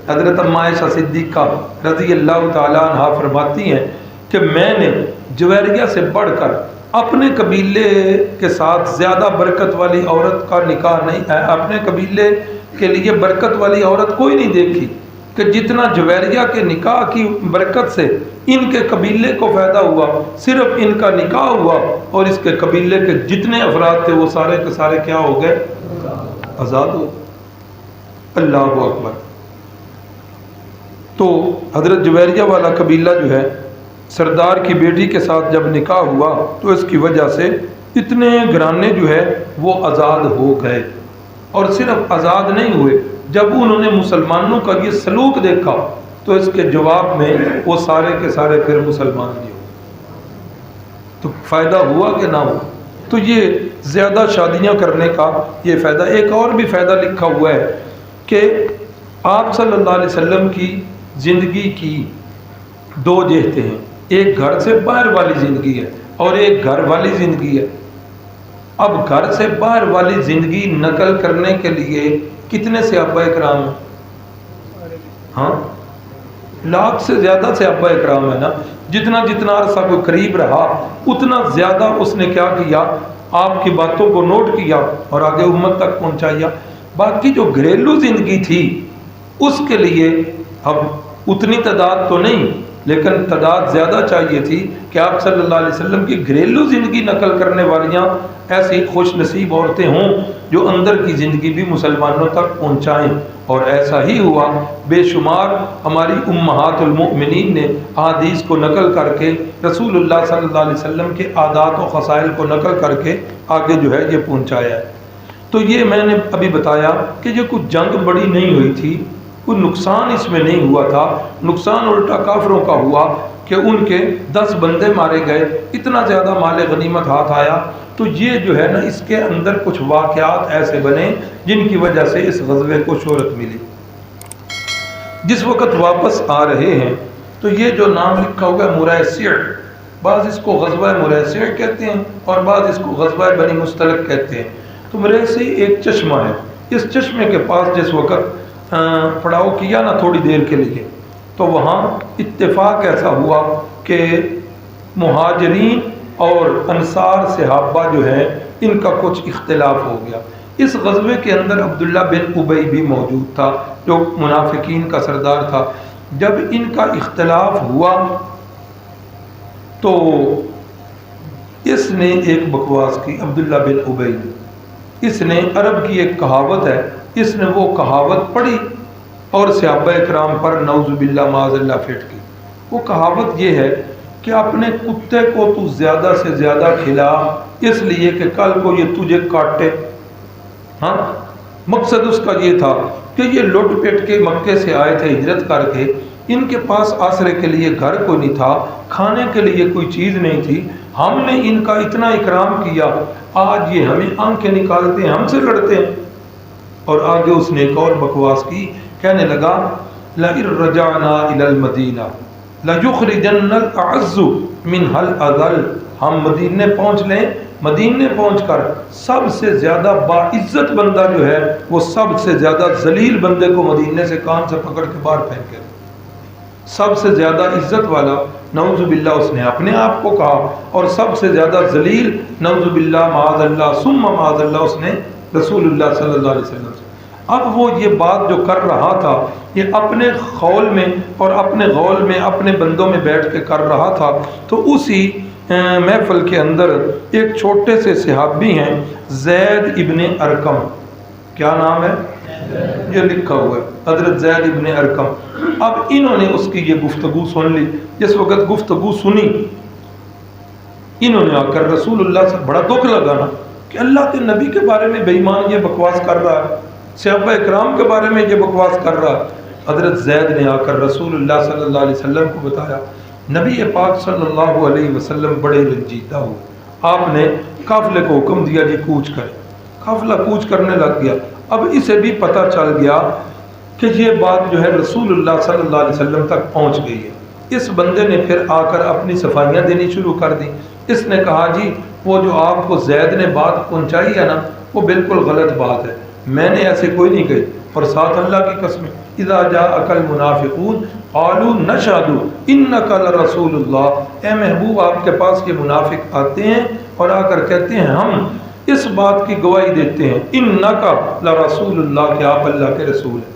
A: حضرت عائشہ صدیقہ رضی اللہ تعالیٰ عنہا فرماتی ہیں کہ میں نے جویریہ سے بڑھ کر اپنے قبیلے کے ساتھ زیادہ برکت والی عورت کا نکاح نہیں، اپنے قبیلے کے لیے برکت والی عورت کوئی نہیں دیکھی کہ جتنا جویریہ کے نکاح کی برکت سے ان کے قبیلے کو فائدہ ہوا۔ صرف ان کا نکاح ہوا اور اس کے قبیلے کے جتنے افراد تھے وہ سارے کے سارے کیا ہو گئے؟ آزاد ہو۔ اللہ اکبر۔ تو حضرت جویریہ والا قبیلہ جو ہے، سردار کی بیٹی کے ساتھ جب نکاح ہوا تو اس کی وجہ سے اتنے گھرانے جو ہے وہ آزاد ہو گئے، اور صرف آزاد نہیں ہوئے، جب انہوں نے مسلمانوں کا یہ سلوک دیکھا تو اس کے جواب میں وہ سارے کے سارے پھر مسلمان بھی ہو۔ تو فائدہ ہوا کہ نہ ہوا؟ تو یہ زیادہ شادیاں کرنے کا یہ فائدہ۔ ایک اور بھی فائدہ لکھا ہوا ہے کہ آپ صلی اللہ علیہ وسلم کی زندگی کی 2 جہتیں ہیں، ایک گھر سے باہر والی زندگی ہے اور ایک گھر والی زندگی ہے۔ اب گھر سے باہر والی زندگی نقل کرنے کے لیے کتنے صحابہ اکرام ہیں؟ ہاں، لاکھ سے زیادہ صحابہ اکرام ہے نا۔ جتنا جتنا عرصہ کوئی قریب رہا اتنا زیادہ اس نے کیا کیا، آپ کی باتوں کو نوٹ کیا اور آگے امت تک پہنچایا۔ باقی جو گھریلو زندگی تھی اس کے لیے اب اتنی تعداد تو نہیں، لیکن تعداد زیادہ چاہیے تھی کہ آپ صلی اللہ علیہ وسلم کی گھریلو زندگی نقل کرنے والیاں ایسی خوش نصیب عورتیں ہوں جو اندر کی زندگی بھی مسلمانوں تک پہنچائیں، اور ایسا ہی ہوا۔ بے شمار ہماری امہات المؤمنین نے احادیث کو نقل کر کے رسول اللہ صلی اللہ علیہ وسلم کے عادات و خصائل کو نقل کر کے آگے جو ہے یہ پہنچایا ہے۔ تو یہ میں نے ابھی بتایا کہ یہ کچھ جنگ بڑی نہیں ہوئی تھی، کوئی نقصان اس میں نہیں ہوا تھا، نقصان الٹا کافروں کا ہوا کہ ان کے 10 بندے مارے گئے، اتنا زیادہ مال غنیمت ہاتھ آیا۔ تو یہ جو ہے نا اس کے اندر کچھ واقعات ایسے بنے جن کی وجہ سے اس غزوے کو شہرت ملی۔ جس وقت واپس آ رہے ہیں تو یہ جو نام لکھا ہوگا مریسع، بعض اس کو غزوہ مریسع کہتے ہیں اور بعض اس کو غزوہ بنی مستلق کہتے ہیں۔ تو مریسع ایک چشمہ ہے، اس چشمے کے پاس جس وقت پڑاؤ کیا نا تھوڑی دیر کے لیے، تو وہاں اتفاق ایسا ہوا کہ مہاجرین اور انصار صحابہ جو ہیں ان کا کچھ اختلاف ہو گیا۔ اس غزوے کے اندر عبداللہ بن ابی بھی موجود تھا جو منافقین کا سردار تھا۔ جب ان کا اختلاف ہوا تو اس نے ایک بکواس کی، عبداللہ بن ابی نے، اس نے عرب کی ایک کہاوت ہے، اس نے وہ کہاوت پڑھی اور صحابہ اکرام پر نعوذ باللہ معاذ اللہ پھیٹ کی۔ وہ کہاوت یہ ہے کہ اپنے کتے کو تو زیادہ سے زیادہ کھلا اس لیے کہ کل کو یہ تجھے کاٹے۔ ہاں، مقصد اس کا یہ تھا کہ یہ لٹ پٹ کے مکے سے آئے تھے ہجرت کر کے، ان کے پاس آسرے کے لیے گھر کوئی نہیں تھا، کھانے کے لیے کوئی چیز نہیں تھی، ہم نے ان کا اتنا اکرام کیا، آج یہ ہمیں آنکھیں نکالتے ہیں، ہم سے لڑتے ہیں۔ اور آگے اس نے ایک اور بکواس کی، کہنے لگا لَئِن رَجَعْنَا إِلَى الْمَدِينَةِ لَيُخْرِجَنَّ الْأَعَزُّ مِنْهَا الْأَذَلَّ، ہم مدینے پہنچ لیں، مدینے پہنچ کر سب سے زیادہ باعزت بندہ جو ہے وہ سب سے زیادہ ذلیل بندے کو مدینے سے کان سے پکڑ کے باہر پھینکے، سب سے زیادہ عزت والا نعوذ باللہ اس نے اپنے آپ کو کہا، اور سب سے زیادہ ذلیل نعوذ باللہ معاذ اللہ ثم معاذ اللہ اس نے رسول اللہ صلی اللہ علیہ وسلم سے۔ اب وہ یہ بات جو کر رہا تھا یہ اپنے خول میں اور اپنے غول میں اپنے بندوں میں بیٹھ کے کر رہا تھا، تو اسی محفل کے اندر ایک چھوٹے سے صحابی ہیں زید ابن ارقم، کیا نام ہے؟ یہ لکھا ہوا ہے حضرت زید ابن ارقم۔ اب انہوں نے اس کی یہ گفتگو سن لی، جس وقت گفتگو سنی انہوں نے آ کر رسول اللہ سے بڑا دکھ لگا نا کہ اللہ کے نبی کے بارے میں بے ایمان یہ بکواس کر رہا ہے، صحابہ اکرام کے بارے میں یہ بکواس کر رہا ہے۔ حضرت زید نے آ کر رسول اللہ صلی اللہ علیہ وسلم کو بتایا، نبی پاک صلی اللہ علیہ وسلم بڑے رنجیدہ ہوئے، آپ نے قافلے کو حکم دیا جی کوچ کرے، قافلہ کوچ کرنے لگ گیا۔ اب اسے بھی پتہ چل گیا کہ یہ بات جو ہے رسول اللہ صلی اللہ علیہ وسلم تک پہنچ گئی ہے۔ اس بندے نے پھر آ کر اپنی صفائیاں دینی شروع کر دی، اس نے کہا جی وہ جو آپ کو زید نے بات پہنچائی ہے نا وہ بالکل غلط بات ہے، میں نے ایسے کوئی نہیں کہی، اور ساتھ اللہ کی قسم اذا جاءک المنافقون قالوا نشهد انک لرسول اللہ، اے محبوب آپ کے پاس یہ منافق آتے ہیں اور آ کر کہتے ہیں ہم اس بات کی گواہی دیتے ہیں انک لرسول اللہ کہ آپ اللہ کے رسول ہیں،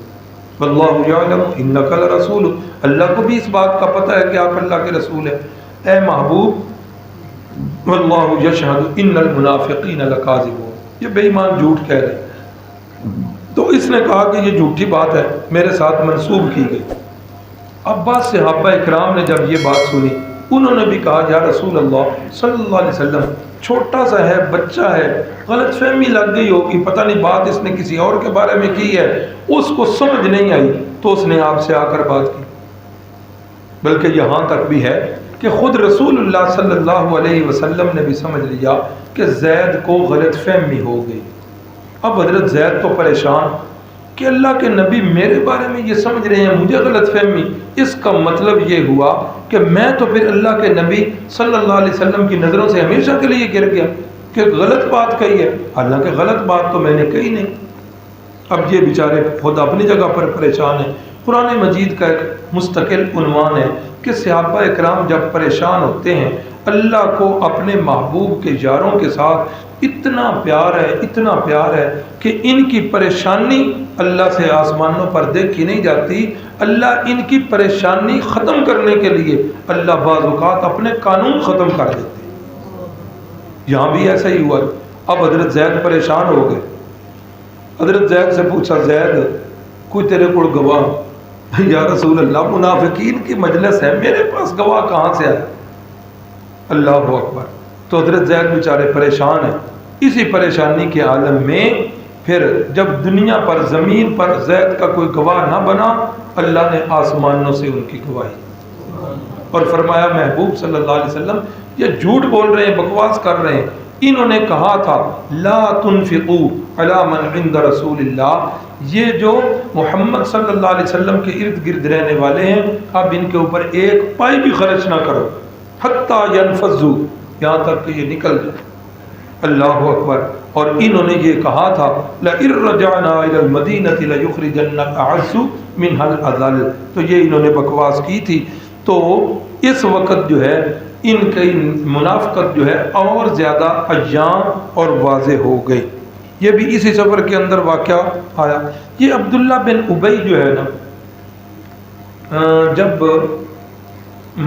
A: واللہ یعلم انک لرسول، اللہ کو بھی اس بات کا پتہ ہے کہ آپ اللہ کے رسول ہیں، اے محبوب واللہ یشہد ان المنافقین لکاذبون، یہ بے ایمان جھوٹ کہہ رہے ہیں۔ تو اس نے کہا کہ یہ جھوٹی بات ہے میرے ساتھ منسوب کی گئی۔ اب بعض صحابہ اکرام نے جب یہ بات سنی انہوں نے بھی کہا یا رسول اللہ صلی اللہ علیہ وسلم چھوٹا سا ہے، بچہ ہے، غلط فہمی لگ گئی ہوگی، پتہ نہیں بات اس نے کسی اور کے بارے میں کی ہے، اس کو سمجھ نہیں آئی تو اس نے آپ سے آ کر بات کی۔ بلکہ یہاں تک بھی ہے کہ خود رسول اللہ صلی اللہ علیہ وسلم نے بھی سمجھ لیا کہ زید کو غلط فہمی ہو گئی۔ اب حضرت زید تو پریشان کہ اللہ کے نبی میرے بارے میں یہ سمجھ رہے ہیں مجھے غلط فہمی، اس کا مطلب یہ ہوا کہ میں تو پھر اللہ کے نبی صلی اللہ علیہ وسلم کی نظروں سے ہمیشہ کے لیے گر گیا کہ غلط بات کہی ہے، حالانکہ غلط بات تو میں نے کہی نہیں۔ اب یہ بیچارے خود اپنی جگہ پر پریشان ہیں۔ قرآن مجید کا ایک مستقل عنوان ہے کہ صحابہ اکرام جب پریشان ہوتے ہیں اللہ کو اپنے محبوب کے یاروں کے ساتھ اتنا پیار ہے کہ ان کی پریشانی اللہ سے آسمانوں پر دیکھی نہیں جاتی، اللہ ان کی پریشانی ختم کرنے کے لیے اللہ بعض اوقات اپنے قانون ختم کر دیتے ہیں۔ یہاں بھی ایسا ہی ہوا۔ اب حضرت زید پریشان ہو گئے، حضرت زید سے پوچھا زید کوئی تیرے کو گواہ؟ یا رسول اللہ منافقین کی مجلس ہے، میرے پاس گواہ کہاں سے آئے؟ اللہ اکبر۔ تو حضرت زید بیچارے پریشان ہیں۔ اسی پریشانی کے عالم میں پھر جب دنیا پر زمین پر زید کا کوئی گواہ نہ بنا اللہ نے آسمانوں سے ان کی گواہی اور فرمایا محبوب صلی اللہ علیہ وسلم یہ جھوٹ بول رہے ہیں، بکواس کر رہے ہیں۔ انہوں نے کہا تھا لا تنفقوا علی من عند رسول اللہ، یہ جو محمد صلی اللہ علیہ وسلم کے ارد گرد رہنے والے ہیں اب ان کے اوپر ایک پائی بھی خرچ نہ کرو حتی ینفذوا، یہاں تک کہ یہ نکل جائے۔ اللہ اکبر۔ اور انہوں نے یہ کہا تھا لَإِن رَجَعْنَا إِلَى الْمَدِينَةِ لَيُخْرِجَنَّ الْأَعَزُّ مِنْهَا الْأَذَلَّ، تو یہ انہوں نے بکواس کی تھی۔ تو اس وقت جو ہے ان کی منافقت جو ہے اور زیادہ عیاں اور واضح ہو گئی۔ یہ بھی اسی سفر کے اندر واقعہ آیا۔ یہ عبداللہ بن ابی جو ہے نا، جب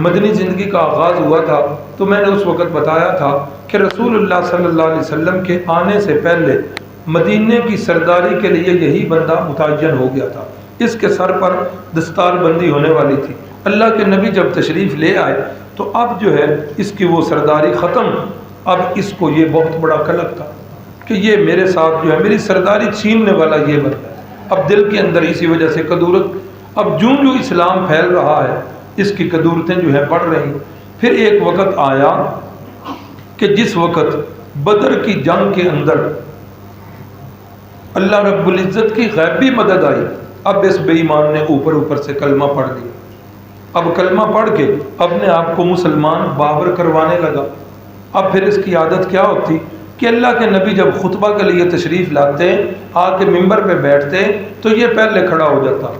A: مدنی زندگی کا آغاز ہوا تھا تو میں نے اس وقت بتایا تھا کہ رسول اللہ صلی اللہ علیہ وسلم کے آنے سے پہلے مدینے کی سرداری کے لیے یہی بندہ متعین ہو گیا تھا، اس کے سر پر دستار بندی ہونے والی تھی۔ اللہ کے نبی جب تشریف لے آئے تو اب جو ہے اس کی وہ سرداری ختم، اب اس کو یہ بہت بڑا قلق تھا کہ یہ میرے ساتھ جو ہے میری سرداری چھیننے والا یہ بندہ ہے۔ اب دل کے اندر اسی وجہ سے کدورت اب جوں جو اسلام پھیل رہا ہے اس کی قدورتیں جو ہیں بڑھ رہی. پھر ایک وقت آیا کہ جس وقت بدر کی جنگ کے اندر اللہ رب العزت کی غیبی مدد آئی. اب اس بے ایمان نے اوپر سے کلمہ پڑھ لیا. اب کلمہ پڑھ کے اپنے آپ کو مسلمان بابر کروانے لگا. اب پھر اس کی عادت کیا ہوتی کہ اللہ کے نبی جب خطبہ کے لیے تشریف لاتے آ کے ممبر پہ بیٹھتے تو یہ پہلے کھڑا ہو جاتا.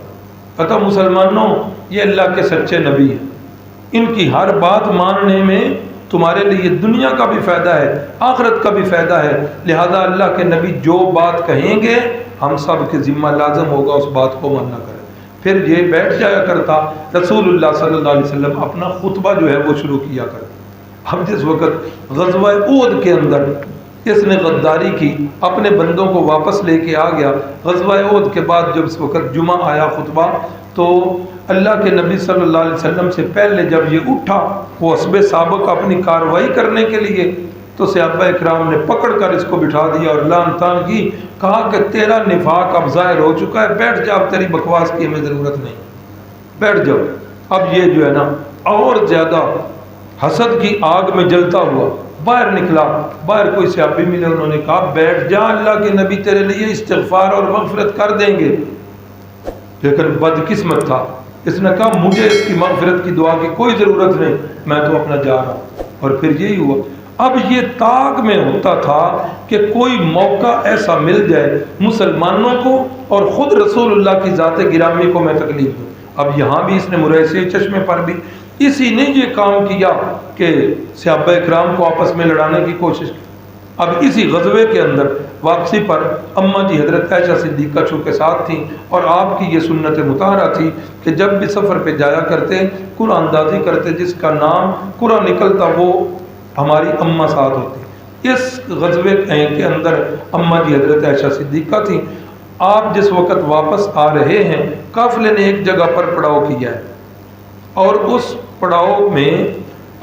A: پتہ مسلمانوں یہ اللہ کے سچے نبی ہیں, ان کی ہر بات ماننے میں تمہارے لیے دنیا کا بھی فائدہ ہے آخرت کا بھی فائدہ ہے, لہذا اللہ کے نبی جو بات کہیں گے ہم سب کے ذمہ لازم ہوگا اس بات کو ماننا کریں. پھر یہ بیٹھ جایا کرتا. رسول اللہ صلی اللہ علیہ وسلم اپنا خطبہ جو ہے وہ شروع کیا کرتا. اب جس وقت غزوہ احد کے اندر اس نے غداری کی, اپنے بندوں کو واپس لے کے آ گیا. غزوہ احد کے بعد جب اس وقت جمعہ آیا خطبہ, تو اللہ کے نبی صلی اللہ علیہ وسلم سے پہلے جب یہ اٹھا وہ حسب سابق اپنی کارروائی کرنے کے لیے, تو صحابہ اکرام نے پکڑ کر اس کو بٹھا دیا اور لعن طعن کی. کہا کہ تیرا نفاق اب ظاہر ہو چکا ہے, بیٹھ جا, اب تیری بکواس کی ہمیں ضرورت نہیں, بیٹھ جاؤ. اب یہ جو ہے نا اور زیادہ حسد کی آگ میں جلتا ہوا باہر نکلا. باہر کوئی صحابی ملے, انہوں نے کہا بیٹھ جا, اللہ کے نبی تیرے لیے استغفار اور مغفرت کر دیں گے. لیکن بدقسمت تھا, اس نے کہا مجھے اس کی مغفرت کی دعا کی کوئی ضرورت نہیں, میں تو اپنا جا رہا ہوں. اور پھر یہی ہوا. اب یہ طاق میں ہوتا تھا کہ کوئی موقع ایسا مل جائے مسلمانوں کو اور خود رسول اللہ کی ذات گرامی کو میں تکلیف دوں. اب یہاں بھی اس نے مرائسی چشمے پر بھی اسی نے یہ کام کیا کہ صحابہ اکرام کو آپس میں لڑانے کی کوشش کی. اب اسی غزوے کے اندر واپسی پر اماں جی حضرت عائشہ صدیقہ چونکہ ساتھ تھیں, اور آپ کی یہ سنت مطہرہ تھی کہ جب بھی سفر پہ جایا کرتے قرآن اندازی کرتے, جس کا نام قرآن نکلتا وہ ہماری اماں ساتھ ہوتی. اس غزوے کے اندر اماں جی حضرت عائشہ صدیقہ تھیں. آپ جس وقت واپس آ رہے ہیں قافلے نے ایک جگہ پر پڑاؤ کیا ہے, اور اس پڑاؤ میں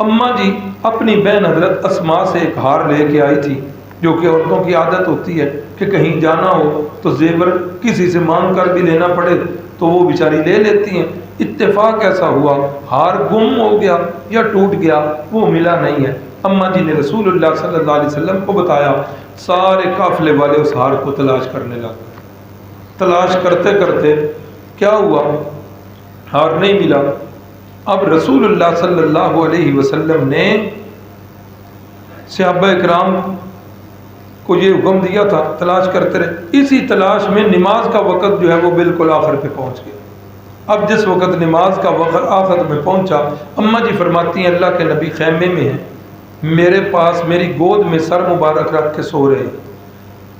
A: اماں جی اپنی بہن حضرت اسماء سے ایک ہار لے کے آئی تھی, جو کہ عورتوں کی عادت ہوتی ہے کہ کہیں جانا ہو تو زیور کسی سے مانگ کر بھی لینا پڑے تو وہ بیچاری لے لیتی ہیں. اتفاق ایسا ہوا ہار گم ہو گیا یا ٹوٹ گیا, وہ ملا نہیں ہے. اماں جی نے رسول اللہ صلی اللہ علیہ وسلم کو بتایا. سارے قافلے والے اس ہار کو تلاش کرنے لگے. تلاش کرتے کرتے کیا ہوا, ہار نہیں ملا. اب رسول اللہ صلی اللہ علیہ وسلم نے صحابہ اکرام کو یہ حکم دیا تھا تلاش کرتے رہے. اسی تلاش میں نماز کا وقت جو ہے وہ بالکل آخر پہ پہنچ گیا. اب جس وقت نماز کا وقت آخر میں پہنچا, اماں جی فرماتی ہیں اللہ کے نبی خیمے میں ہیں, میرے پاس میری گود میں سر مبارک رکھ کے سو رہے.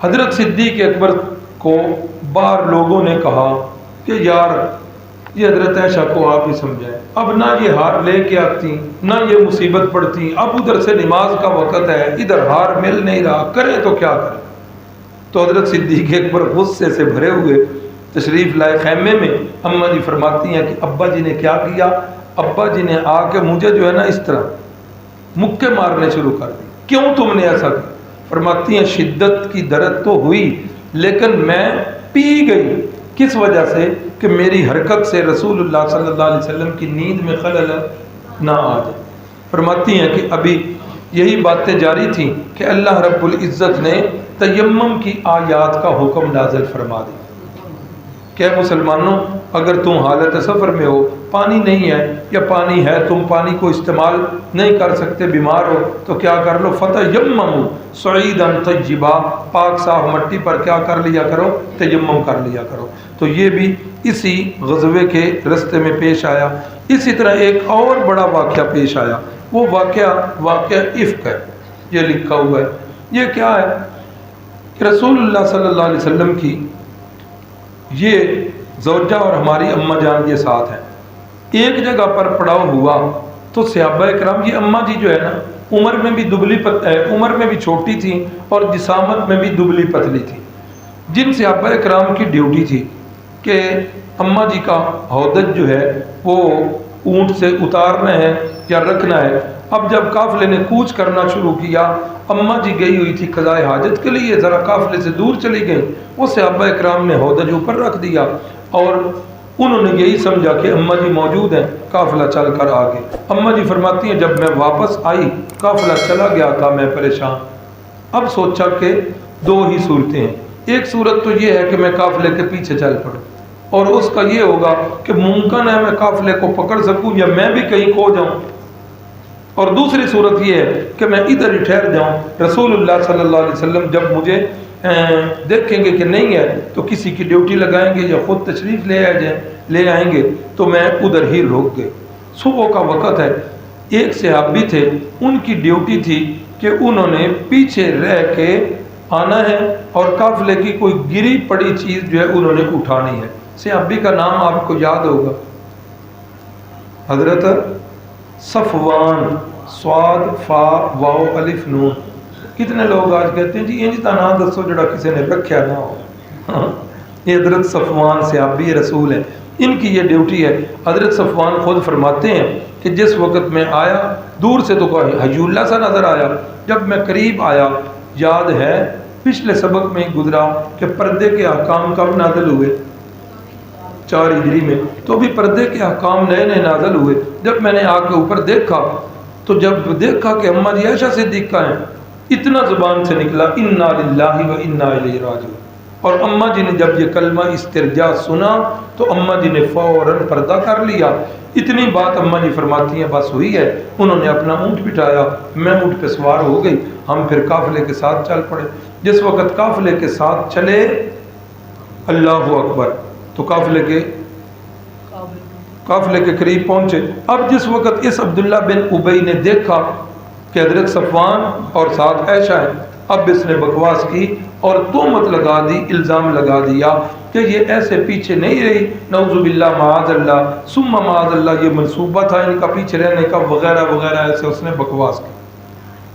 A: حضرت صدیق اکبر کو باہر لوگوں نے کہا کہ یار یہ حضرت عائشہ کو آپ ہی سمجھائیں, اب نہ یہ ہار لے کے آتی نہ یہ مصیبت پڑتی, اب ادھر سے نماز کا وقت ہے ادھر ہار مل نہیں رہا, کریں تو کیا کریں. تو حضرت صدیق اکبر غصے سے بھرے ہوئے تشریف لائے خیمے میں. اماں جی فرماتی ہیں کہ ابا جی نے کیا کیا, ابا جی نے آ کے مجھے جو ہے نا اس طرح مکے مارنے شروع کر دی. کیوں تم نے ایسا کیا؟ فرماتی ہیں شدت کی درد تو ہوئی لیکن میں پی گئی. کس وجہ سے کہ میری حرکت سے رسول اللہ صلی اللہ علیہ وسلم کی نیند میں خلل نہ آ جائے. فرماتی ہیں کہ ابھی یہی باتیں جاری تھیں کہ اللہ رب العزت نے تیمم کی آیات کا حکم نازل فرما دی کہ مسلمانوں اگر تم حالت سفر میں ہو, پانی نہیں ہے یا پانی ہے تم پانی کو استعمال نہیں کر سکتے, بیمار ہو تو کیا کر لو, فتیمموا صعیدا طیبا, پاک صاف مٹی پر کیا کر لیا کرو, تیمم کر لیا کرو. تو یہ بھی اسی غزوے کے رستے میں پیش آیا. اسی طرح ایک اور بڑا واقعہ پیش آیا, وہ واقعہ افک ہے, یہ لکھا ہوا ہے. یہ کیا ہے کہ رسول اللہ صلی اللہ علیہ وسلم کی یہ زوجہ اور ہماری اماں جان یہ ساتھ ہیں. ایک جگہ پر پڑاؤ ہوا تو صحابہ اکرام, یہ اماں جی جو ہے نا عمر میں بھی عمر میں بھی چھوٹی تھیں اور جسامت میں بھی دبلی پتلی تھی. جن صحابہ اکرام کی ڈیوٹی تھی کہ اماں جی کا ہودج جو ہے وہ اونٹ سے اتارنا ہے یا رکھنا ہے. اب جب قافلے نے کوچ کرنا شروع کیا, اماں جی گئی ہوئی تھی قضائے حاجت کے لیے, ذرا قافلے سے دور چلی گئی. وہ صحابہ اکرام نے ہودج اوپر رکھ دیا اور انہوں نے یہی سمجھا کہ اماں جی موجود ہیں، قافلہ چل کر آگے۔ اماں جی فرماتی ہیں جب میں واپس آئی قافلہ چلا گیا تھا، میں پریشان، اب سوچا کہ دو ہی صورتیں ہیں، ایک صورت تو یہ ہے کہ میں قافلے کے پیچھے چل پڑوں اور اس کا یہ ہوگا کہ ممکن ہے میں قافلے کو پکڑ سکوں یا میں بھی کہیں کھو جاؤں، اور دوسری صورت یہ ہے کہ میں ادھر ہی ٹھہر جاؤں، رسول اللہ صلی اللہ علیہ وسلم جب مجھے دیکھیں گے کہ نہیں ہے تو کسی کی ڈیوٹی لگائیں گے یا خود تشریف لے آئیں گے تو میں ادھر ہی روک گئے۔ صبح کا وقت ہے، ایک صحابی تھے، ان کی ڈیوٹی تھی کہ انہوں نے پیچھے رہ کے آنا ہے اور قافلے کی کوئی گری پڑی چیز جو ہے انہوں نے اٹھانی ہے۔ صحابی کا نام آپ کو یاد ہوگا، حضرت صفوان، صاد فا واو الف نون۔ کتنے لوگ آج کہتے ہیں جی انج دا نام دسو جڑا کسی نے رکھیا نہ ہو۔ یہ حضرت صفوان صحابی رسول ہیں، ان کی یہ ڈیوٹی ہے۔ حضرت صفوان خود فرماتے ہیں کہ جس وقت میں آیا دور سے تو کوئی حجولہ سا نظر آیا، جب میں قریب آیا یاد ہے پچھلے سبق میں گزرا کہ پردے کے احکام کب نازل ہوئے، 4 ہجری میں، تو بھی پردے کے احکام نئے نئے نازل ہوئے۔ جب میں نے آ کے اوپر دیکھا تو جب دیکھا کہ اماں جی عائشہ صدیقہ ہیں، اتنا زبان سے نکلا انا للہ و انا الیہ راجعون، اور اماں جی نے جب یہ کلمہ استرجاع سنا تو اماں جی نے فوراً پردہ کر لیا۔ اتنی بات اماں جی فرماتی ہیں بس ہوئی ہے، انہوں نے اپنا اونٹ بٹھایا، میں اونٹ پہ سوار ہو گئی، ہم پھر قافلے کے ساتھ چل پڑے۔ جس وقت قافلے کے ساتھ چلے، اللہ اکبر، تو قافلے کے قریب پہنچے۔ اب جس وقت اس عبداللہ بن ابی نے دیکھا کہ حضرت صفوان اور ساتھ عائشہ ہیں، اب اس نے بکواس کی اور تہمت لگا دی، الزام لگا دیا کہ یہ ایسے پیچھے نہیں رہی، نعوذ باللہ معاذ اللہ ثم معاذ اللہ، یہ منصوبہ تھا ان کا پیچھے رہنے کا وغیرہ وغیرہ، ایسے اس نے بکواس کی۔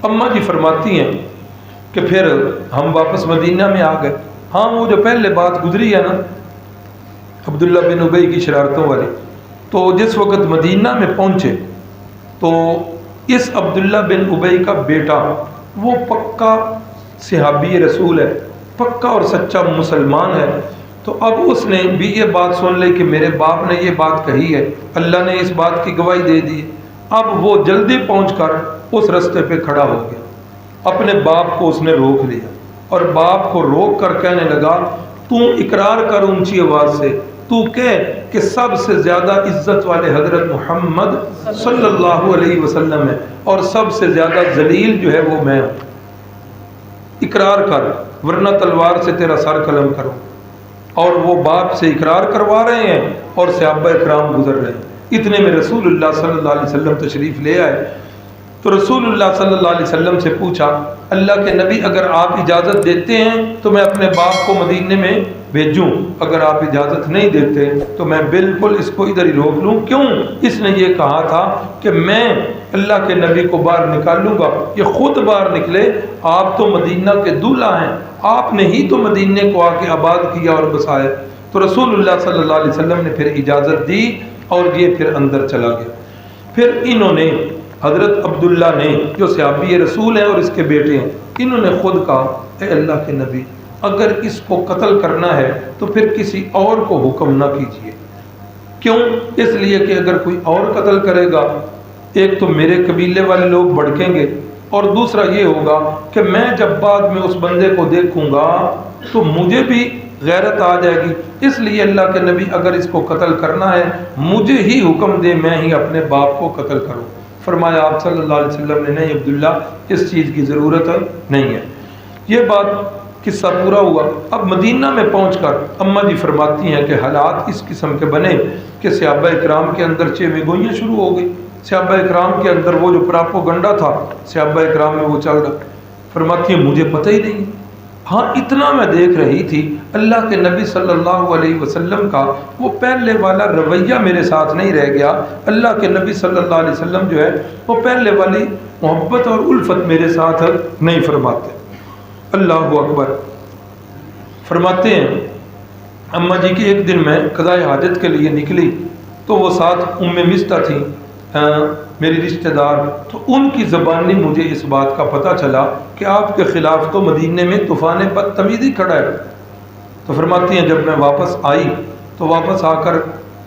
A: اماں جی فرماتی ہیں کہ پھر ہم واپس مدینہ میں آ گئے۔ ہاں وہ جو پہلے بات گزری ہے نا عبداللہ بن ابی کی شرارتوں والی، تو جس وقت مدینہ میں پہنچے تو اس عبداللہ بن ابی کا بیٹا وہ پکا صحابی رسول ہے، پکا اور سچا مسلمان ہے، تو اب اس نے بھی یہ بات سن لی کہ میرے باپ نے یہ بات کہی ہے، اللہ نے اس بات کی گواہی دے دی۔ اب وہ جلدی پہنچ کر اس رستے پہ کھڑا ہو گیا، اپنے باپ کو اس نے روک لیا اور باپ کو روک کر کہنے لگا تو اقرار کر اونچی آواز سے، تو کہہ کہ سب سے زیادہ عزت والے حضرت محمد صلی اللہ علیہ وسلم ہے اور سب سے زیادہ ذلیل جو ہے وہ میں ہوں، اقرار کر ورنہ تلوار سے تیرا سر قلم کروں۔ اور وہ باپ سے اقرار کروا رہے ہیں اور صحابہ اکرام گزر رہے ہیں۔ اتنے میں رسول اللہ صلی اللہ علیہ وسلم تشریف لے آئے تو رسول اللہ صلی اللہ علیہ وسلم سے پوچھا اللہ کے نبی اگر آپ اجازت دیتے ہیں تو میں اپنے باپ کو مدینے میں بھیجوں، اگر آپ اجازت نہیں دیتے تو میں بالکل اس کو ادھر ہی روک لوں۔ کیوں؟ اس نے یہ کہا تھا کہ میں اللہ کے نبی کو باہر نکالوں گا، یہ خود باہر نکلے، آپ تو مدینہ کے دولہا ہیں، آپ نے ہی تو مدینے کو آ کے آباد کیا اور بسایا۔ تو رسول اللہ صلی اللہ علیہ وسلم نے پھر اجازت دی اور یہ پھر اندر چلا گیا۔ پھر انہوں نے حضرت عبداللہ نے جو صحابی رسول ہیں اور اس کے بیٹے ہیں، انہوں نے خود کہا اے اللہ کے نبی اگر اس کو قتل کرنا ہے تو پھر کسی اور کو حکم نہ کیجیے۔ کیوں؟ اس لیے کہ اگر کوئی اور قتل کرے گا ایک تو میرے قبیلے والے لوگ بھڑکیں گے اور دوسرا یہ ہوگا کہ میں جب بعد میں اس بندے کو دیکھوں گا تو مجھے بھی غیرت آ جائے گی، اس لیے اللہ کے نبی اگر اس کو قتل کرنا ہے مجھے ہی حکم دے، میں ہی اپنے باپ کو قتل کروں۔ فرمایا آپ صلی اللہ علیہ وسلم نے نہیں عبداللہ اس چیز کی ضرورت نہیں ہے۔ یہ بات قصہ پورا ہوا۔ اب مدینہ میں پہنچ کر اماں جی فرماتی ہیں کہ حالات اس قسم کے بنے کہ صحابہ اکرام کے اندر چیویں گوئیاں شروع ہو گئی، صحابہ اکرام کے اندر وہ جو پراپوگنڈا تھا صحابہ اکرام میں وہ چل رہا۔ فرماتی ہیں مجھے پتہ ہی نہیں، ہاں اتنا میں دیکھ رہی تھی اللہ کے نبی صلی اللہ علیہ وسلم کا وہ پہلے والا رویہ میرے ساتھ نہیں رہ گیا، اللہ کے نبی صلی اللہ علیہ وسلم جو ہے وہ پہلے والی محبت اور الفت میرے ساتھ نہیں فرماتے۔ اللہ اکبر۔ فرماتے ہیں اماں جی کہ ایک دن میں قضاء حاجت کے لیے نکلی تو وہ ساتھ ام مستہ تھیں میری رشتہ دار، تو ان کی زبانی مجھے اس بات کا پتہ چلا کہ آپ کے خلاف تو مدینے میں طوفان بدتمیزی کھڑا ہے۔ تو فرماتی ہیں جب میں واپس آئی تو واپس آ کر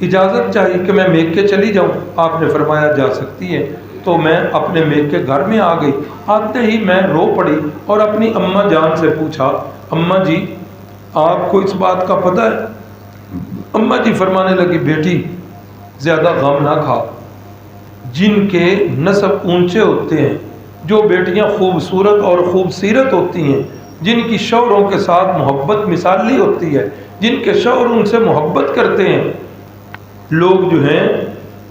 A: اجازت چاہیے کہ میں میکے چلی جاؤں؟ آپ نے فرمایا جا سکتی ہے۔ تو میں اپنے میکے گھر میں آ گئی، آتے ہی میں رو پڑی اور اپنی اماں جان سے پوچھا، اماں جی آپ کو اس بات کا پتہ ہے؟ اماں جی فرمانے لگی، بیٹی زیادہ غم نہ کھا، جن کے نسب اونچے ہوتے ہیں، جو بیٹیاں خوبصورت اور خوبصیرت ہوتی ہیں، جن کی شوہروں کے ساتھ محبت مثالی ہوتی ہے، جن کے شوہر ان سے محبت کرتے ہیں، لوگ جو ہیں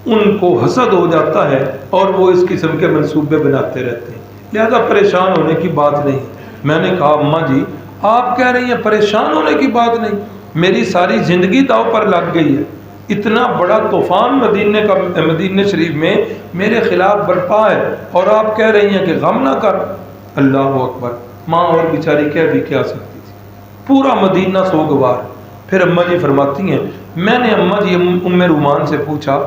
A: ان کو حسد ہو جاتا ہے اور وہ اس قسم کے منصوبے بناتے رہتے ہیں، لہذا پریشان ہونے کی بات نہیں۔ میں نے کہا اماں جی آپ کہہ رہی ہیں پریشان ہونے کی بات نہیں، میری ساری زندگی داؤ پر لگ گئی ہے، اتنا بڑا طوفان مدینہ شریف میں میرے خلاف برپا ہے اور آپ کہہ رہی ہیں کہ غم نہ کر۔ اللہ اکبر، ماں اور بیچاری کہہ بھی کیا سکتی تھی، پورا مدینہ سوگوار۔ پھر اماں جی فرماتی ہیں، میں نے اماں جی ام رومان سے پوچھا،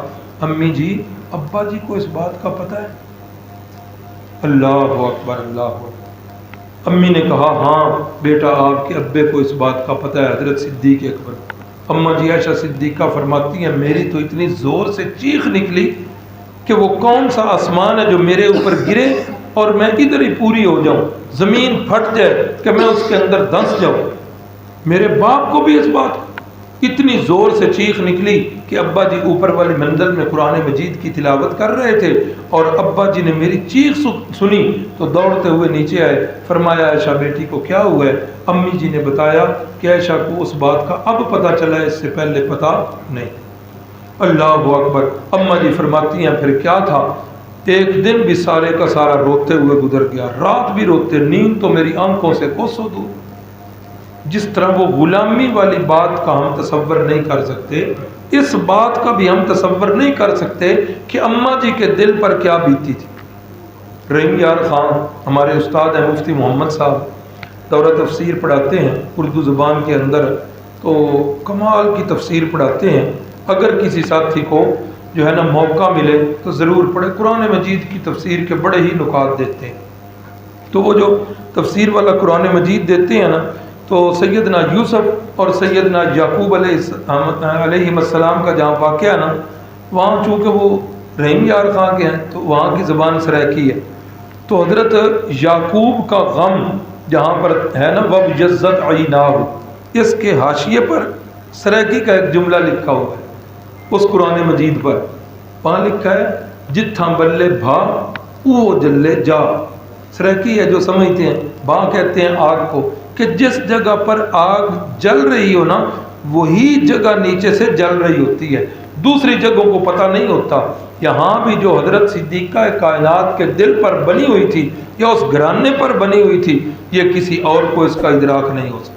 A: امی جی ابا جی کو اس بات کا پتہ ہے؟ اللہ اکبر اللہ اکبر۔ امی نے کہا ہاں بیٹا آپ کے ابے کو اس بات کا پتہ ہے، حضرت صدیق اکبر۔ اماں جی عائشہ صدیقہ فرماتی ہیں، میری تو اتنی زور سے چیخ نکلی کہ وہ کون سا آسمان ہے جو میرے اوپر گرے اور میں ادھر ہی پوری ہو جاؤں، زمین پھٹ جائے کہ میں اس کے اندر دھنس جاؤں۔ میرے باپ کو بھی اس بات اتنی زور سے چیخ نکلی کہ ابا جی اوپر والی منزل میں قرآن مجید کی تلاوت کر رہے تھے اور ابا جی نے میری چیخ سنی تو دوڑتے ہوئے نیچے آئے، فرمایا عائشہ بیٹی کو کیا ہوا ہے؟ امی جی نے بتایا کہ عائشہ کو اس بات کا اب پتہ چلا ہے، اس سے پہلے پتہ نہیں۔ اللہ اکبر۔ اماں جی فرماتی ہیں پھر کیا تھا، ایک دن بھی سارے کا سارا روتے ہوئے گزر گیا، رات بھی روتے، نیند تو میری آنکھوں سے کوسوں دور۔ جس طرح وہ غلامی والی بات کا ہم تصور نہیں کر سکتے، اس بات کا بھی ہم تصور نہیں کر سکتے کہ اماں جی کے دل پر کیا بیتی تھی۔ رحیم یار خان ہمارے استاد ہیں، مفتی محمد صاحب دورہ تفسیر پڑھاتے ہیں اردو زبان کے اندر، تو کمال کی تفسیر پڑھاتے ہیں۔ اگر کسی ساتھی کو جو ہے نا موقع ملے تو ضرور پڑھے، قرآن مجید کی تفسیر کے بڑے ہی نکات دیتے ہیں۔ تو وہ جو تفسیر والا قرآن مجید دیتے ہیں نا، تو سیدنا یوسف اور سیدنا یعقوب علیہ السلام کا جہاں واقعہ نا، وہاں چونکہ وہ رحیم یار خان کے ہیں تو وہاں کی زبان سرائکی ہے، تو حضرت یعقوب کا غم جہاں پر ہے نا وَابْيَضَّتْ عَيْنَاهُ، اس کے حاشیے پر سرائکی کا ایک جملہ لکھا ہوا ہے اس قرآن مجید پر، وہاں لکھا ہے جتھاں بلے بھا او جلے جا۔ سرائکی ہے جو سمجھتے ہیں، بھا کہتے ہیں آگ کو، کہ جس جگہ پر آگ جل رہی ہو نا وہی جگہ نیچے سے جل رہی ہوتی ہے، دوسری جگہوں کو پتہ نہیں ہوتا۔ یہاں بھی جو حضرت صدیقہ کائنات کے دل پر بنی ہوئی تھی یا اس گھرانے پر بنی ہوئی تھی، یہ کسی اور کو اس کا ادراک نہیں ہو سکتا۔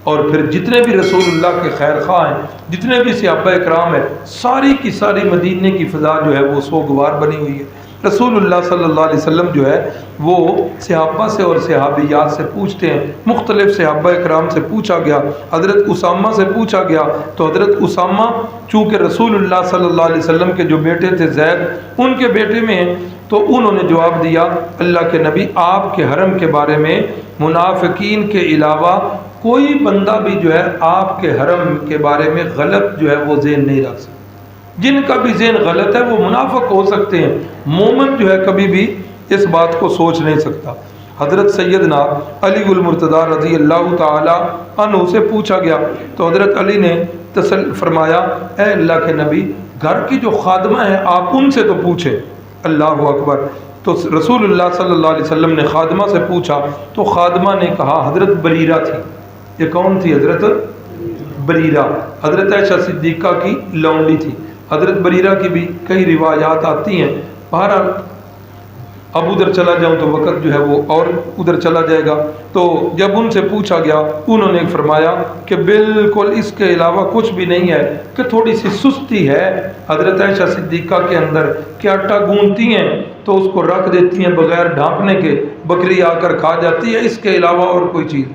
A: اور پھر جتنے بھی رسول اللہ کے خیر خواہ ہیں، جتنے بھی صحابہ اکرام ہیں، ساری کی ساری مدینے کی فضا جو ہے وہ سوگوار بنی ہوئی ہے۔ رسول اللہ صلی اللہ علیہ وسلم جو ہے وہ صحابہ سے اور صحابیات سے پوچھتے ہیں، مختلف صحابہ اکرام سے پوچھا گیا، حضرت اسامہ سے پوچھا گیا تو حضرت اسامہ چونکہ رسول اللہ صلی اللہ علیہ وسلم کے جو بیٹے تھے زید، ان کے بیٹے میں ہیں، تو انہوں نے جواب دیا، اللہ کے نبی آپ کے حرم کے بارے میں منافقین کے علاوہ کوئی بندہ بھی جو ہے آپ کے حرم کے بارے میں غلط جو ہے وہ ذہن نہیں رکھ سکتا۔ جن کا بھی ذہن غلط ہے وہ منافق ہو سکتے ہیں، مومن جو ہے کبھی بھی اس بات کو سوچ نہیں سکتا۔ حضرت سیدنا علی المرتضیٰ رضی اللہ تعالی عنہ سے پوچھا گیا تو حضرت علی نے فرمایا، اے اللہ کے نبی گھر کی جو خادمہ ہیں آپ ان سے تو پوچھیں۔ اللہ اکبر۔ تو رسول اللہ صلی اللہ علیہ وسلم نے خادمہ سے پوچھا تو خادمہ نے کہا حضرت بریرہ تھی۔ یہ کون تھی؟ حضرت بریرہ، حضرت عائشہ صدیقہ کی لونڈی تھی۔ حضرت بریرہ کی بھی کئی روایات آتی ہیں، بہرحال اب ادھر چلا جاؤں تو وقت جو ہے وہ اور ادھر چلا جائے گا۔ تو جب ان سے پوچھا گیا انہوں نے فرمایا کہ بالکل اس کے علاوہ کچھ بھی نہیں ہے، کہ تھوڑی سی سستی ہے حضرت عائشہ صدیقہ کے اندر کہ آٹا گوندتی ہیں تو اس کو رکھ دیتی ہیں بغیر ڈھانپنے کے، بکری آ کر کھا جاتی ہے، اس کے علاوہ اور کوئی چیز۔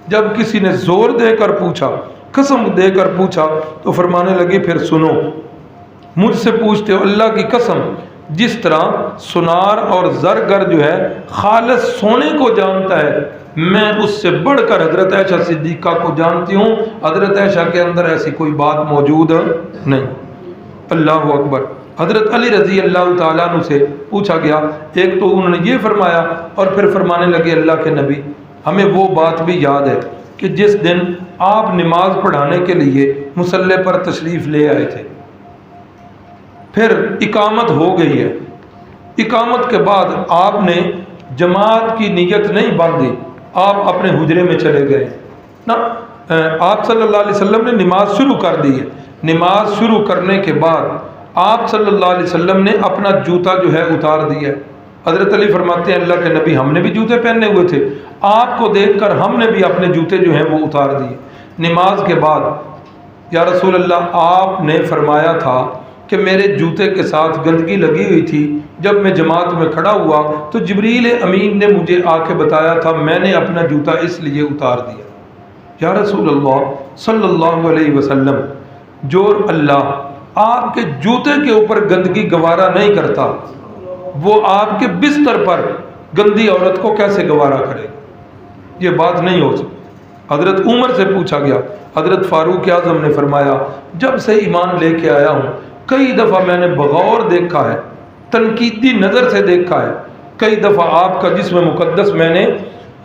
A: جب کسی نے زور دے کر پوچھا، قسم دے کر پوچھا، تو فرمانے لگی پھر سنو، مجھ سے پوچھتے ہو اللہ کی قسم، جس طرح سنار اور زرگر جو ہے خالص سونے کو جانتا ہے، میں اس سے بڑھ کر حضرت عائشہ صدیقہ کو جانتی ہوں، حضرت عائشہ کے اندر ایسی کوئی بات موجود نہیں۔ اللہ اکبر۔ حضرت علی رضی اللہ تعالیٰ عنہ سے پوچھا گیا، ایک تو انہوں نے یہ فرمایا اور پھر فرمانے لگے اللہ کے نبی ہمیں وہ بات بھی یاد ہے کہ جس دن آپ نماز پڑھانے کے لیے مصلی پر تشریف لے آئے تھے، پھر اقامت ہو گئی ہے، اقامت کے بعد آپ نے جماعت کی نیت نہیں باندھی، آپ اپنے حجرے میں چلے گئے نا۔ آپ صلی اللہ علیہ وسلم نے نماز شروع کر دی ہے، نماز شروع کرنے کے بعد آپ صلی اللہ علیہ وسلم نے اپنا جوتا جو ہے اتار دیا ہے۔ حضرت علی فرماتے ہیں اللہ کے نبی ہم نے بھی جوتے پہنے ہوئے تھے، آپ کو دیکھ کر ہم نے بھی اپنے جوتے جو ہیں وہ اتار دیے۔ نماز کے بعد یا رسول اللہ آپ نے فرمایا تھا کہ میرے جوتے کے ساتھ گندگی لگی ہوئی تھی، جب میں جماعت میں کھڑا ہوا تو جبریل امین نے مجھے آ کے بتایا تھا، میں نے اپنا جوتا اس لیے اتار دیا۔ یا رسول اللہ صلی اللہ علیہ وسلم، جو اللہ آپ کے جوتے کے اوپر گندگی گوارا نہیں کرتا، وہ آپ کے بستر پر گندی عورت کو کیسے گوارا کرے؟ یہ بات نہیں ہو سکتی۔ حضرت عمر سے پوچھا گیا، حضرت فاروق اعظم نے فرمایا جب سے ایمان لے کے آیا ہوں کئی دفعہ میں نے بغور دیکھا ہے، تنقیدی نظر سے دیکھا ہے، کئی دفعہ آپ کا جسم مقدس میں نے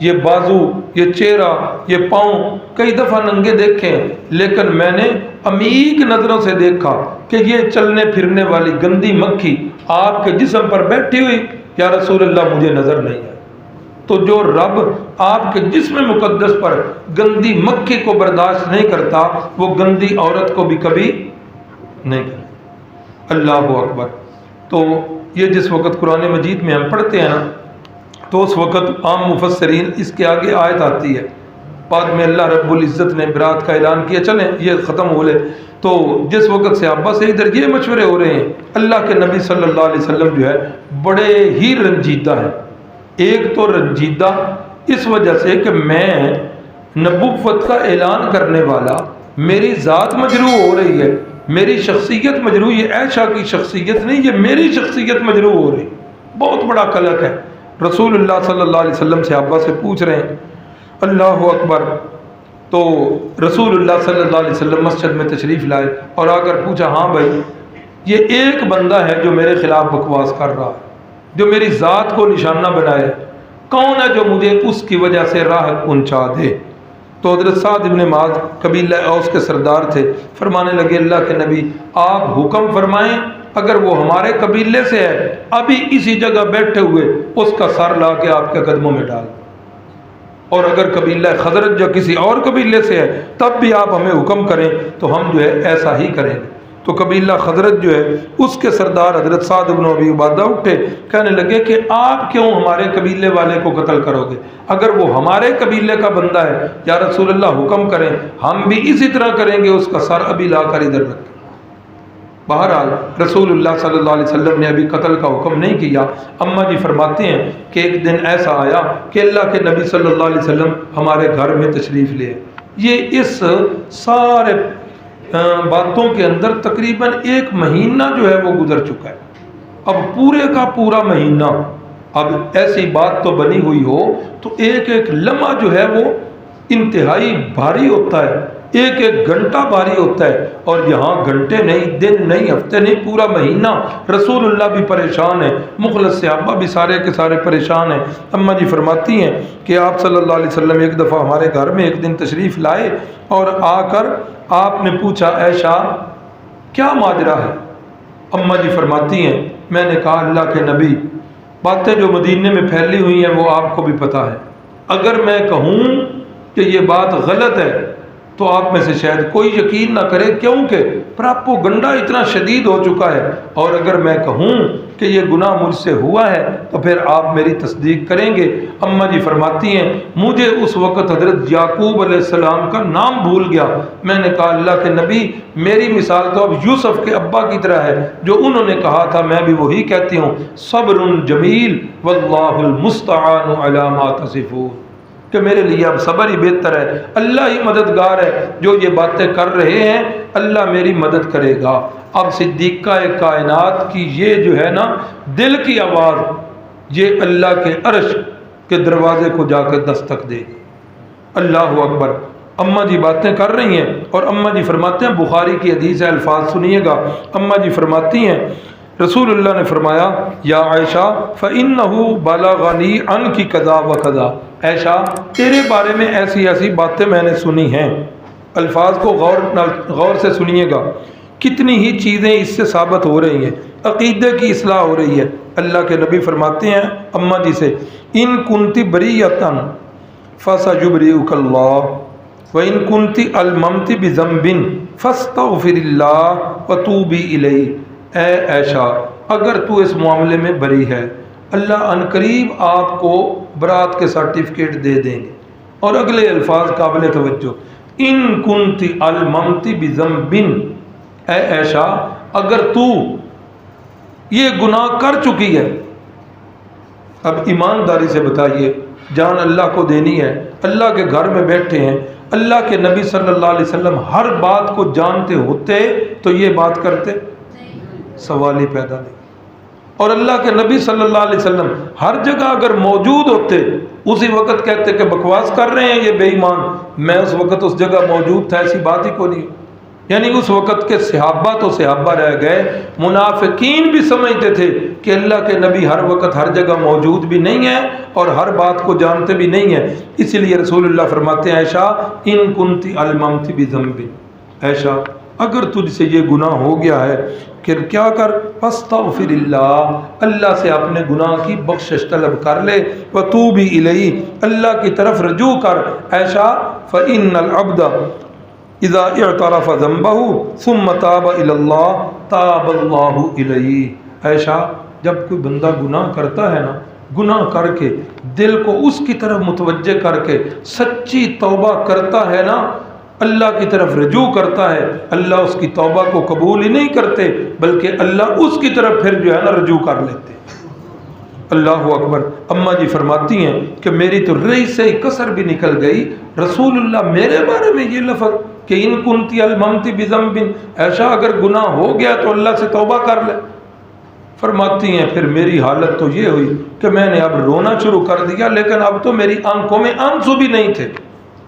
A: یہ بازو، یہ چہرہ، یہ پاؤں کئی دفعہ ننگے دیکھے ہیں، لیکن میں نے عمیق نظروں سے دیکھا کہ یہ چلنے پھرنے والی گندی مکھی آپ کے جسم پر بیٹھی ہوئی یا رسول اللہ مجھے نظر نہیں آئی۔ تو جو رب آپ کے جسم مقدس پر گندی مکھی کو برداشت نہیں کرتا، وہ گندی عورت کو بھی کبھی نہیں کرے۔ اللہ اکبر۔ تو یہ جس وقت قرآن مجید میں ہم پڑھتے ہیں نا، تو اس وقت عام مفسرین اس کے آگے آیت آتی ہے، بعد میں اللہ رب العزت نے برات کا اعلان کیا، چلیں یہ ختم ہو لے۔ تو جس وقت صحابہ سے ادھر یہ مشورے ہو رہے ہیں، اللہ کے نبی صلی اللہ علیہ وسلم جو ہے بڑے ہی رنجیدہ ہیں۔ ایک تو رنجیدہ اس وجہ سے کہ میں نبوت کا اعلان کرنے والا، میری ذات مجروح ہو رہی ہے، میری شخصیت مجروح، یہ عائشہ کی شخصیت نہیں، یہ میری شخصیت مجروح ہو رہی، بہت بڑا قلق ہے۔ رسول اللہ صلی اللہ علیہ وسلم صحابہ سے پوچھ رہے ہیں، اللہ اکبر۔ تو رسول اللہ صلی اللہ علیہ وسلم مسجد میں تشریف لائے اور آ کر پوچھا، ہاں بھائی یہ ایک بندہ ہے جو میرے خلاف بکواس کر رہا ہے، جو میری ذات کو نشانہ بنائے، کون ہے جو مجھے اس کی وجہ سے راہ پہنچا دے؟ تو حضرت سعد ابن معاذ قبیلہ اوس کے سردار تھے، فرمانے لگے اللہ کے نبی آپ حکم فرمائیں، اگر وہ ہمارے قبیلے سے ہے ابھی اسی جگہ بیٹھے ہوئے اس کا سر لا کے آپ کے قدموں میں ڈال، اور اگر قبیلہ خزرج جو کسی اور قبیلے سے ہے تب بھی آپ ہمیں حکم کریں تو ہم جو ہے ایسا ہی کریں گے۔ تو قبیلہ خزرج جو ہے اس کے سردار حضرت سعد بن ابی عبادہ اٹھے، کہنے لگے کہ آپ کیوں ہمارے قبیلے والے کو قتل کرو گے؟ اگر وہ ہمارے قبیلے کا بندہ ہے یا رسول اللہ حکم کریں ہم بھی اسی طرح کریں گے، اس کا سر ابھی لا کر ادھر رکھیں۔ بہرحال رسول اللہ صلی اللہ علیہ وسلم نے ابھی قتل کا حکم نہیں کیا۔ اماں جی فرماتے ہیں کہ ایک دن ایسا آیا کہ اللہ کے نبی صلی اللہ علیہ وسلم ہمارے گھر میں تشریف لے۔ یہ اس سارے باتوں کے اندر تقریباً ایک مہینہ جو ہے وہ گزر چکا ہے، اب پورے کا پورا مہینہ، اب ایسی بات تو بنی ہوئی ہو تو ایک ایک لمحہ جو ہے وہ انتہائی بھاری ہوتا ہے، ایک ایک گھنٹہ بھاری ہوتا ہے، اور یہاں گھنٹے نہیں، دن نہیں، ہفتے نہیں، پورا مہینہ۔ رسول اللہ بھی پریشان ہے، مخلص صحابہ بھی سارے کے سارے پریشان ہیں۔ اماں جی فرماتی ہیں کہ آپ صلی اللہ علیہ وسلم ایک دفعہ ہمارے گھر میں ایک دن تشریف لائے اور آ کر آپ نے پوچھا عائشہ کیا ماجرا ہے؟ اماں جی فرماتی ہیں میں نے کہا اللہ کے نبی باتیں جو مدینے میں پھیلی ہوئی ہیں وہ آپ کو بھی پتہ ہے، اگر میں کہوں کہ یہ بات غلط ہے تو آپ میں سے شاید کوئی یقین نہ کرے، کیونکہ پراپوگنڈا اتنا شدید ہو چکا ہے، اور اگر میں کہوں کہ یہ گناہ مجھ سے ہوا ہے تو پھر آپ میری تصدیق کریں گے۔ اماں جی فرماتی ہیں مجھے اس وقت حضرت یعقوب علیہ السلام کا نام بھول گیا، میں نے کہا اللہ کے نبی میری مثال تو اب یوسف کے ابا کی طرح ہے، جو انہوں نے کہا تھا میں بھی وہی کہتی ہوں، صبر جمیل واللہ المستعان علی ما تصفون، کہ میرے لیے اب صبر ہی بہتر ہے، اللہ ہی مددگار ہے، جو یہ باتیں کر رہے ہیں اللہ میری مدد کرے گا۔ اب صدیقہ کائنات کی یہ جو ہے نا دل کی آواز، یہ اللہ کے عرش کے دروازے کو جا کر دستک دے گی۔ اللہ اکبر۔ اماں جی باتیں کر رہی ہیں اور اماں جی فرماتے ہیں، بخاری کی حدیث ہے، الفاظ سنیے گا، اماں جی فرماتی ہیں رسول اللہ نے فرمایا یا عائشہ فَإِنَّهُ بَلَغَنِي عَنْكِ كَذَا وَكَذَا، عائشہ تیرے بارے میں ایسی ایسی باتیں میں نے سنی ہیں۔ الفاظ کو غور سے سنیے گا، کتنی ہی چیزیں اس سے ثابت ہو رہی ہیں، عقیدے کی اصلاح ہو رہی ہے۔ اللہ کے نبی فرماتے ہیں اماں جی سے، ان کنتی بریۃ فسیبریک اللہ وان کنتی الممت بذنب فاستغفر اللہ وتوبی الیہ، اے عائشہ اگر تو اس معاملے میں بری ہے، اللہ عنقریب آپ کو برات کے سرٹیفکیٹ دے دیں گے۔ اور اگلے الفاظ قابل توجہ، ان کنتی الممت بذنب، اے عائشہ اگر تو یہ گناہ کر چکی ہے، اب ایمانداری سے بتائیے، جان اللہ کو دینی ہے، اللہ کے گھر میں بیٹھے ہیں، اللہ کے نبی صلی اللہ علیہ وسلم ہر بات کو جانتے ہوتے تو یہ بات کرتے؟ سوال ہی پیدا نہیں۔ اور اللہ کے نبی صلی اللہ علیہ وسلم ہر جگہ اگر موجود ہوتے، اسی وقت کہتے کہ بکواس کر رہے ہیں یہ بے ایمان، میں اس وقت اس جگہ موجود تھا، ایسی بات ہی کو نہیں۔ یعنی اس وقت کے صحابہ تو صحابہ رہ گئے، منافقین بھی سمجھتے تھے کہ اللہ کے نبی ہر وقت ہر جگہ موجود بھی نہیں ہے اور ہر بات کو جانتے بھی نہیں ہیں۔ اس لیے رسول اللہ فرماتے ہیں عائشہ ان کنتی الممت بذنب، عائشہ اگر تجھ سے یہ گناہ ہو گیا ہے پھر کیا کر، فاستغفر اللہ، اللہ سے اپنے گناہ کی بخشش طلب کر لے، وتوبی الیہ، اللہ کی طرف رجوع کر۔ عائشہ فإن العبد اذا اعترف ذنبه ثم تاب الى اللہ تاب اللہ الیہ، عائشہ جب کوئی بندہ گناہ کرتا ہے نا، گناہ کر کے دل کو اس کی طرف متوجہ کر کے سچی توبہ کرتا ہے نا، اللہ کی طرف رجوع کرتا ہے، اللہ اس کی توبہ کو قبول ہی نہیں کرتے بلکہ اللہ اس کی طرف پھر جو ہے نا رجوع کر لیتے۔ اللہ اکبر۔ اماں جی فرماتی ہیں کہ میری تو رئی سے ہی کسر بھی نکل گئی، رسول اللہ میرے بارے میں یہ لفظ کہ ان کنتی الممت بذنب، ایسا اگر گناہ ہو گیا تو اللہ سے توبہ کر لے۔ فرماتی ہیں پھر میری حالت تو یہ ہوئی کہ میں نے اب رونا شروع کر دیا، لیکن اب تو میری آنکھوں میں آنسو بھی نہیں تھے،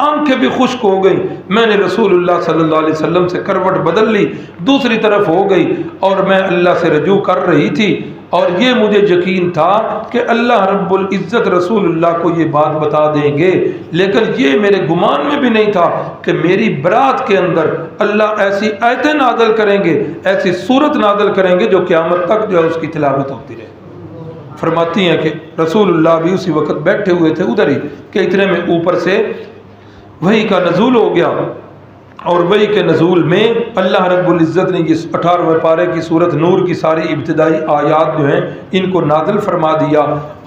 A: آنکھیں بھی خشک ہو گئی۔ میں نے رسول اللہ صلی اللہ علیہ وسلم سے کروٹ بدل لی، دوسری طرف ہو گئی اور میں اللہ سے رجوع کر رہی تھی، اور یہ مجھے یقین تھا کہ اللہ رب العزت رسول اللہ کو یہ بات بتا دیں گے، لیکن یہ میرے گمان میں بھی نہیں تھا کہ میری برات کے اندر اللہ ایسی آیتیں نازل کریں گے، ایسی صورت نازل کریں گے جو قیامت تک جو ہے اس کی تلاوت ہوتی رہے۔ فرماتی ہیں کہ رسول اللہ بھی اسی وقت بیٹھے ہوئے تھے ادھر ہی کہ اتنے میں اوپر سے وحی کا نزول ہو گیا، اور وحی کے نزول میں اللہ رب العزت نے یہ 18ویں پارے کی سورت نور کی ساری ابتدائی آیات جو ہیں ان کو نازل فرما دیا۔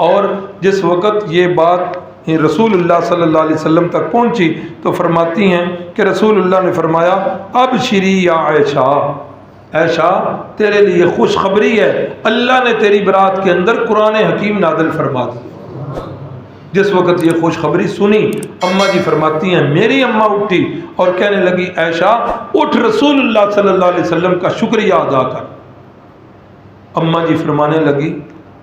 A: اور جس وقت یہ بات رسول اللہ صلی اللہ علیہ وسلم تک پہنچی تو فرماتی ہیں کہ رسول اللہ نے فرمایا ابشری یا عائشہ، عائشہ تیرے لیے خوشخبری ہے، اللہ نے تیری برات کے اندر قرآن حکیم نازل فرما دی۔ جس وقت یہ خوشخبری سنی، اماں جی فرماتی ہیں میری اماں اٹھی اور کہنے لگی عائشہ اٹھ رسول اللہ صلی اللہ علیہ وسلم کا شکریہ ادا کر۔ اماں جی فرمانے لگی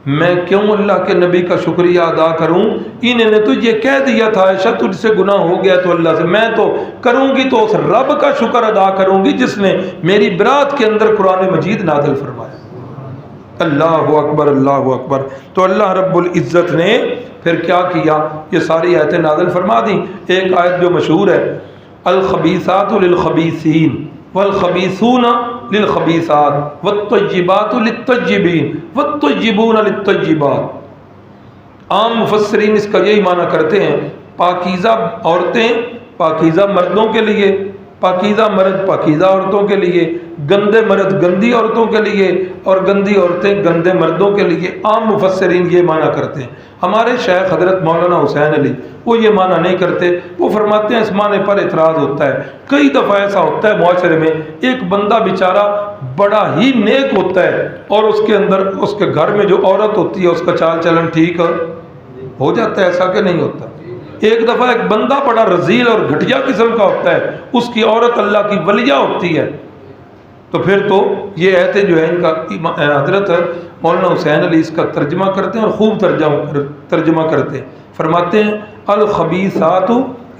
A: میں کیوں اللہ کے نبی کا شکریہ ادا کروں، انہوں نے تو یہ کہہ دیا تھا عائشہ تجھ سے گناہ ہو گیا تو اللہ سے، میں تو کروں گی تو اس رب کا شکر ادا کروں گی جس نے میری برات کے اندر قرآن مجید نازل فرمایا۔ اللہ اکبر، اللہ اکبر۔ تو اللہ رب العزت نے پھر کیا کیا، یہ ساری آیتیں نازل فرما دیں۔ ایک آیت جو مشہور ہے الخبیثات للخبیثین والخبیثون للخبیثات والطیبات للطیبین والطیبون للطیبات۔ عام مفسرین اس کا یہی معنی کرتے ہیں پاکیزہ عورتیں پاکیزہ مردوں کے لیے، پاکیزہ مرد پاکیزہ عورتوں کے لیے، گندے مرد گندی عورتوں کے لیے اور گندی عورتیں گندے مردوں کے لیے۔ عام مفسرین یہ معنی کرتے ہیں۔ ہمارے شیخ حضرت مولانا حسین علی وہ یہ معنی نہیں کرتے، وہ فرماتے ہیں اس معنی پر اعتراض ہوتا ہے۔ کئی دفعہ ایسا ہوتا ہے معاشرے میں ایک بندہ بیچارہ بڑا ہی نیک ہوتا ہے اور اس کے اندر اس کے گھر میں جو عورت ہوتی ہے اس کا چال چلن ٹھیک ہو جاتا ہے، ایسا کہ نہیں ہوتا؟ ایک دفعہ ایک بندہ بڑا رذیل اور گھٹیا قسم کا ہوتا ہے، اس کی عورت اللہ کی ولیہ ہوتی ہے، تو پھر تو یہ آیتیں جو ہے ان کا حضرت مولانا حسین علی اس کا ترجمہ کرتے ہیں اور خوب ترجمہ کرتے ہیں۔ فرماتے ہیں الخبیثات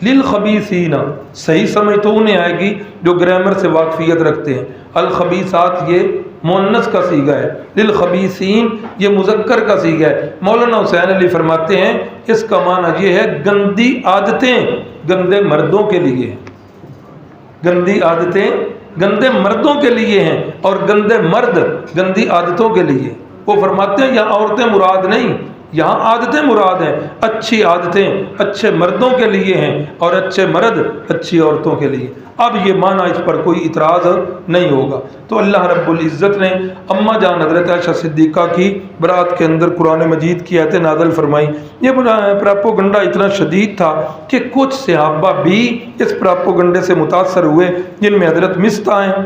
A: للخبیثین، صحیح سمجھ تو انہیں آئے گی جو گرامر سے واقفیت رکھتے ہیں۔ الخبیثات یہ مؤنث کا صیغہ ہے، للخبیثین یہ مذکر کا صیغہ ہے۔ مولانا حسین علی فرماتے ہیں اس کا معنی یہ ہے گندی عادتیں گندے مردوں کے لیے ہیں، گندی عادتیں گندے مردوں کے لیے ہیں اور گندے مرد گندی عادتوں کے لیے۔ وہ فرماتے ہیں یہاں عورتیں مراد نہیں، یہاں عادتیں مراد ہیں، اچھی عادتیں اچھے مردوں کے لیے ہیں اور اچھے مرد اچھی عورتوں کے لیے۔ اب یہ معنی اس پر کوئی اعتراض نہیں ہوگا۔ تو اللہ رب العزت نے اماں جان حضرت عائشہ صدیقہ کی برات کے اندر قرآن مجید کی آیتیں نازل فرمائیں۔ یہ پراپوگنڈا اتنا شدید تھا کہ کچھ صحابہ بھی اس پراپوگنڈے سے متاثر ہوئے، جن میں حضرت مصطح ہیں،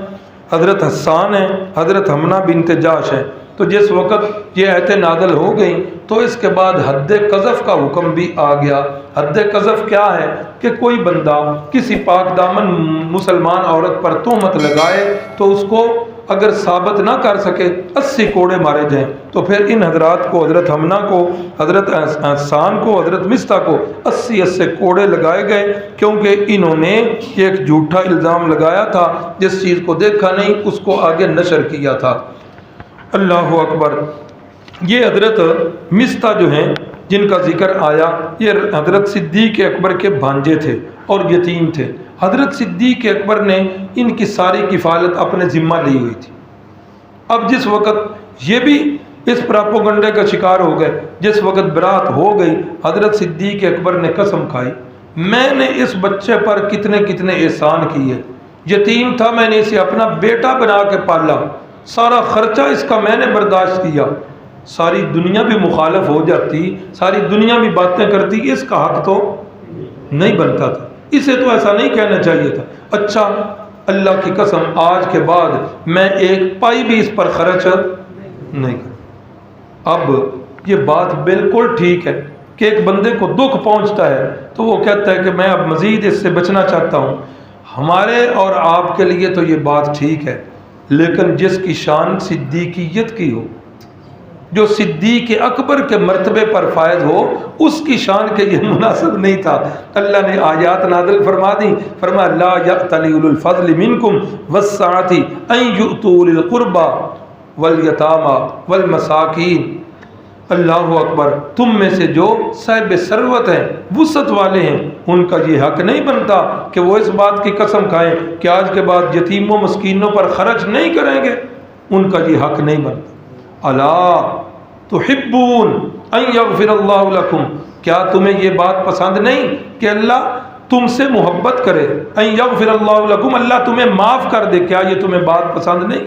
A: حضرت حسان ہیں، حضرت حمنہ بنت جاش ہیں۔ تو جس وقت یہ آیتیں نازل ہو گئیں تو اس کے بعد حد قذف کا حکم بھی آ گیا۔ حد قذف کیا ہے کہ کوئی بندہ کسی پاک دامن مسلمان عورت پر تہمت لگائے تو اس کو اگر ثابت نہ کر سکے 80 کوڑے مارے جائیں۔ تو پھر ان حضرات کو، حضرت حمنہ کو، حضرت حسان کو، حضرت مصطح کو 80 کوڑے لگائے گئے، کیونکہ انہوں نے ایک جھوٹا الزام لگایا تھا، جس چیز کو دیکھا نہیں اس کو آگے نشر کیا تھا۔ اللہ اکبر۔ یہ حضرت مصطح جو ہیں جن کا ذکر آیا، یہ حضرت صدیق اکبر کے بھانجے تھے اور یتیم تھے۔ حضرت صدیق اکبر نے ان کی ساری کفالت اپنے ذمہ لی ہوئی تھی۔ اب جس وقت یہ بھی اس پراپوگنڈے کا شکار ہو گئے، جس وقت برات ہو گئی، حضرت صدیق اکبر نے قسم کھائی میں نے اس بچے پر کتنے کتنے احسان کیے، یتیم تھا میں نے اسے اپنا بیٹا بنا کے پالا، سارا خرچہ اس کا میں نے برداشت کیا۔ ساری دنیا بھی مخالف ہو جاتی، ساری دنیا بھی باتیں کرتی، اس کا حق تو نہیں بنتا تھا، اسے تو ایسا نہیں کہنا چاہیے تھا۔ اچھا اللہ کی قسم آج کے بعد میں ایک پائی بھی اس پر خرچ نہیں کروں۔ اب یہ بات بالکل ٹھیک ہے کہ ایک بندے کو دکھ پہنچتا ہے تو وہ کہتا ہے کہ میں اب مزید اس سے بچنا چاہتا ہوں۔ ہمارے اور آپ کے لیے تو یہ بات ٹھیک ہے، لیکن جس کی شان صدیقیت کی ہو، جو صدیق اکبر کے مرتبے پر فائز ہو، اس کی شان کے یہ مناسب نہیں تھا۔ اللہ نے آیات نازل فرما دی، فرمایا لا یأتل اولو الفضل منکم والسعۃ ان یؤتوا اولی القربى والیتامى والمساکین۔ اللہ اکبر۔ تم میں سے جو صاحب ثروت ہیں، وسعت والے ہیں، ان کا یہ حق نہیں بنتا کہ وہ اس بات کی قسم کھائیں کہ آج کے بعد یتیموں مسکینوں پر خرچ نہیں کریں گے، ان کا یہ حق نہیں بنتا۔ الا تحبون ان یغفر اللہ لکم، کیا تمہیں یہ بات پسند نہیں کہ اللہ تم سے محبت کرے؟ ان یغفر اللہ لکم، اللہ تمہیں معاف کر دے، کیا یہ تمہیں بات پسند نہیں؟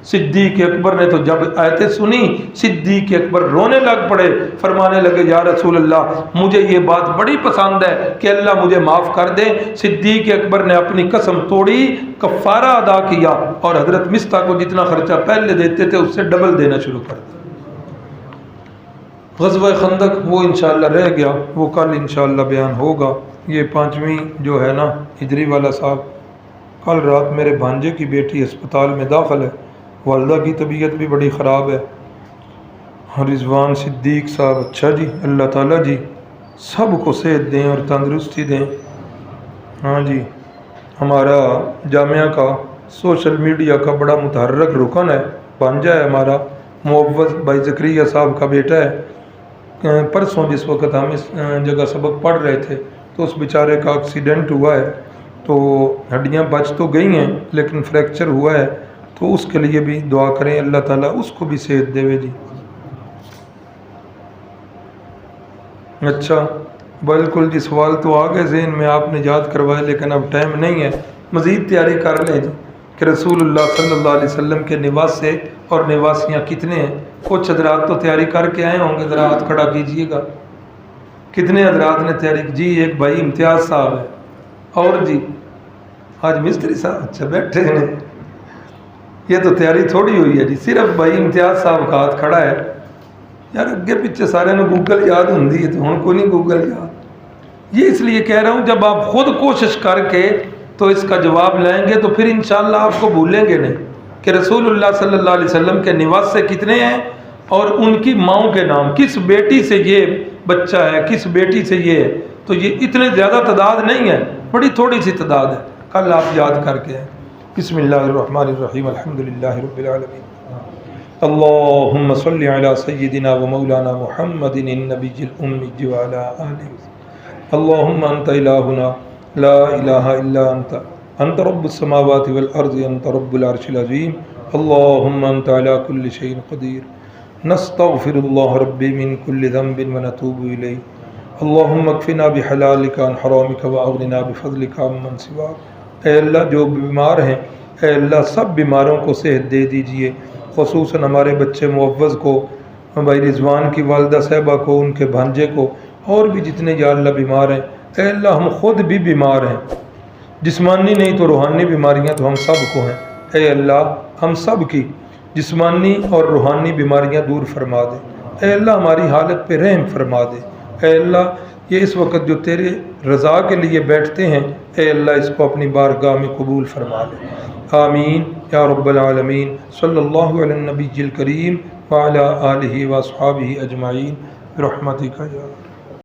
A: صدیق اکبر نے تو جب آیتیں سنی، صدیق اکبر رونے لگ پڑے، فرمانے لگے یا رسول اللہ مجھے یہ بات بڑی پسند ہے کہ اللہ مجھے معاف کر دے۔ صدیق اکبر نے اپنی قسم توڑی، کفارہ ادا کیا اور حضرت مصطح کو جتنا خرچہ پہلے دیتے تھے اس سے ڈبل دینا شروع کر دیا۔ غزوہ خندق وہ انشاءاللہ رہ گیا، وہ کل انشاءاللہ بیان ہوگا۔ یہ 5ویں جو ہے نا ہجری والا صاحب، کل رات میرے بھانجے کی بیٹی اسپتال میں داخل ہے، والدہ کی طبیعت بھی بڑی خراب ہے۔ رضوان صدیق صاحب، اچھا جی، اللہ تعالیٰ جی سب کو صحت دیں اور تندرستی دیں۔ ہاں جی، ہمارا جامعہ کا سوشل میڈیا کا بڑا متحرک رکن ہے، بھانجا ہے ہمارا، معوض بھائی زکریا صاحب کا بیٹا ہے۔ پرسوں جس وقت ہم اس جگہ سبق پڑھ رہے تھے تو اس بیچارے کا ایکسیڈنٹ ہوا ہے، تو ہڈیاں بچ تو گئی ہیں لیکن فریکچر ہوا ہے، تو اس کے لیے بھی دعا کریں، اللہ تعالیٰ اس کو بھی صحت دے جی۔ اچھا بالکل جی، سوال تو آگے ذہن میں آپ نے یاد کروائے، لیکن اب ٹائم نہیں ہے، مزید تیاری کر لیں جی کہ رسول اللہ صلی اللہ علیہ وسلم کے نواسے اور نواسیاں کتنے ہیں۔ کچھ حضرات تو تیاری کر کے آئے ہوں گے، ذرا ہاتھ کھڑا کیجئے گا، کتنے حضرات نے تیاری کی؟ جی ایک بھائی امتیاز صاحب ہے، اور جی آج مستری صاحب اچھا بیٹھے ہیں، یہ تو تیاری تھوڑی ہوئی ہے جی، صرف بھائی امتیاز صاحب کا ہاتھ کھڑا ہے۔ یار اگے پیچھے سارے نے گوگل یاد ہوں ہے تو ہن کو نہیں گوگل یاد۔ یہ اس لیے کہہ رہا ہوں جب آپ خود کوشش کر کے تو اس کا جواب لائیں گے تو پھر انشاءاللہ آپ کو بھولیں گے نہیں کہ رسول اللہ صلی اللہ علیہ وسلم کے نواسے کتنے ہیں اور ان کی ماؤں کے نام، کس بیٹی سے یہ بچہ ہے، کس بیٹی سے یہ ہے۔ تو یہ اتنے زیادہ تعداد نہیں ہے، بڑی تھوڑی سی تعداد ہے، کل آپ یاد کر کے ہیں۔ بسم اللہ الرحمن الرحیم، الحمدللہ رب العالمین، اللہم صلی علی سیدنا و مولانا محمد النبی الأمی وعلی آلہ، اللہم انت الہنا لا الہ الا انت، انت رب السماوات والارض، انت رب العرش العظیم، اللہم انت علی کل شیء قدیر، نستغفر اللہ ربی من کل ذنب ونتوب الیہ، اللہم اکفنا بحلالک عن حرامک واغننا بفضلک عمن سواک۔ اے اللہ جو بیمار ہیں، اے اللہ سب بیماروں کو صحت دے دیجئے، خصوصاً ہمارے بچے معوض کو، بھائی رضوان کی والدہ صاحبہ کو، ان کے بھانجے کو، اور بھی جتنے یا اللہ بیمار ہیں۔ اے اللہ ہم خود بھی بیمار ہیں، جسمانی نہیں تو روحانی بیماریاں تو ہم سب کو ہیں۔ اے اللہ ہم سب کی جسمانی اور روحانی بیماریاں دور فرما دے۔ اے اللہ ہماری حالت پہ رحم فرما دے۔ اے اللہ یہ اس وقت جو تیرے رضا کے لیے بیٹھتے ہیں، اے اللہ اس کو اپنی بارگاہ میں قبول فرما لے۔ آمین یا رب العالمین، صلی اللہ علی النبی الکریم وعلی آلہ واصحابہ اجمعین برحمتک یا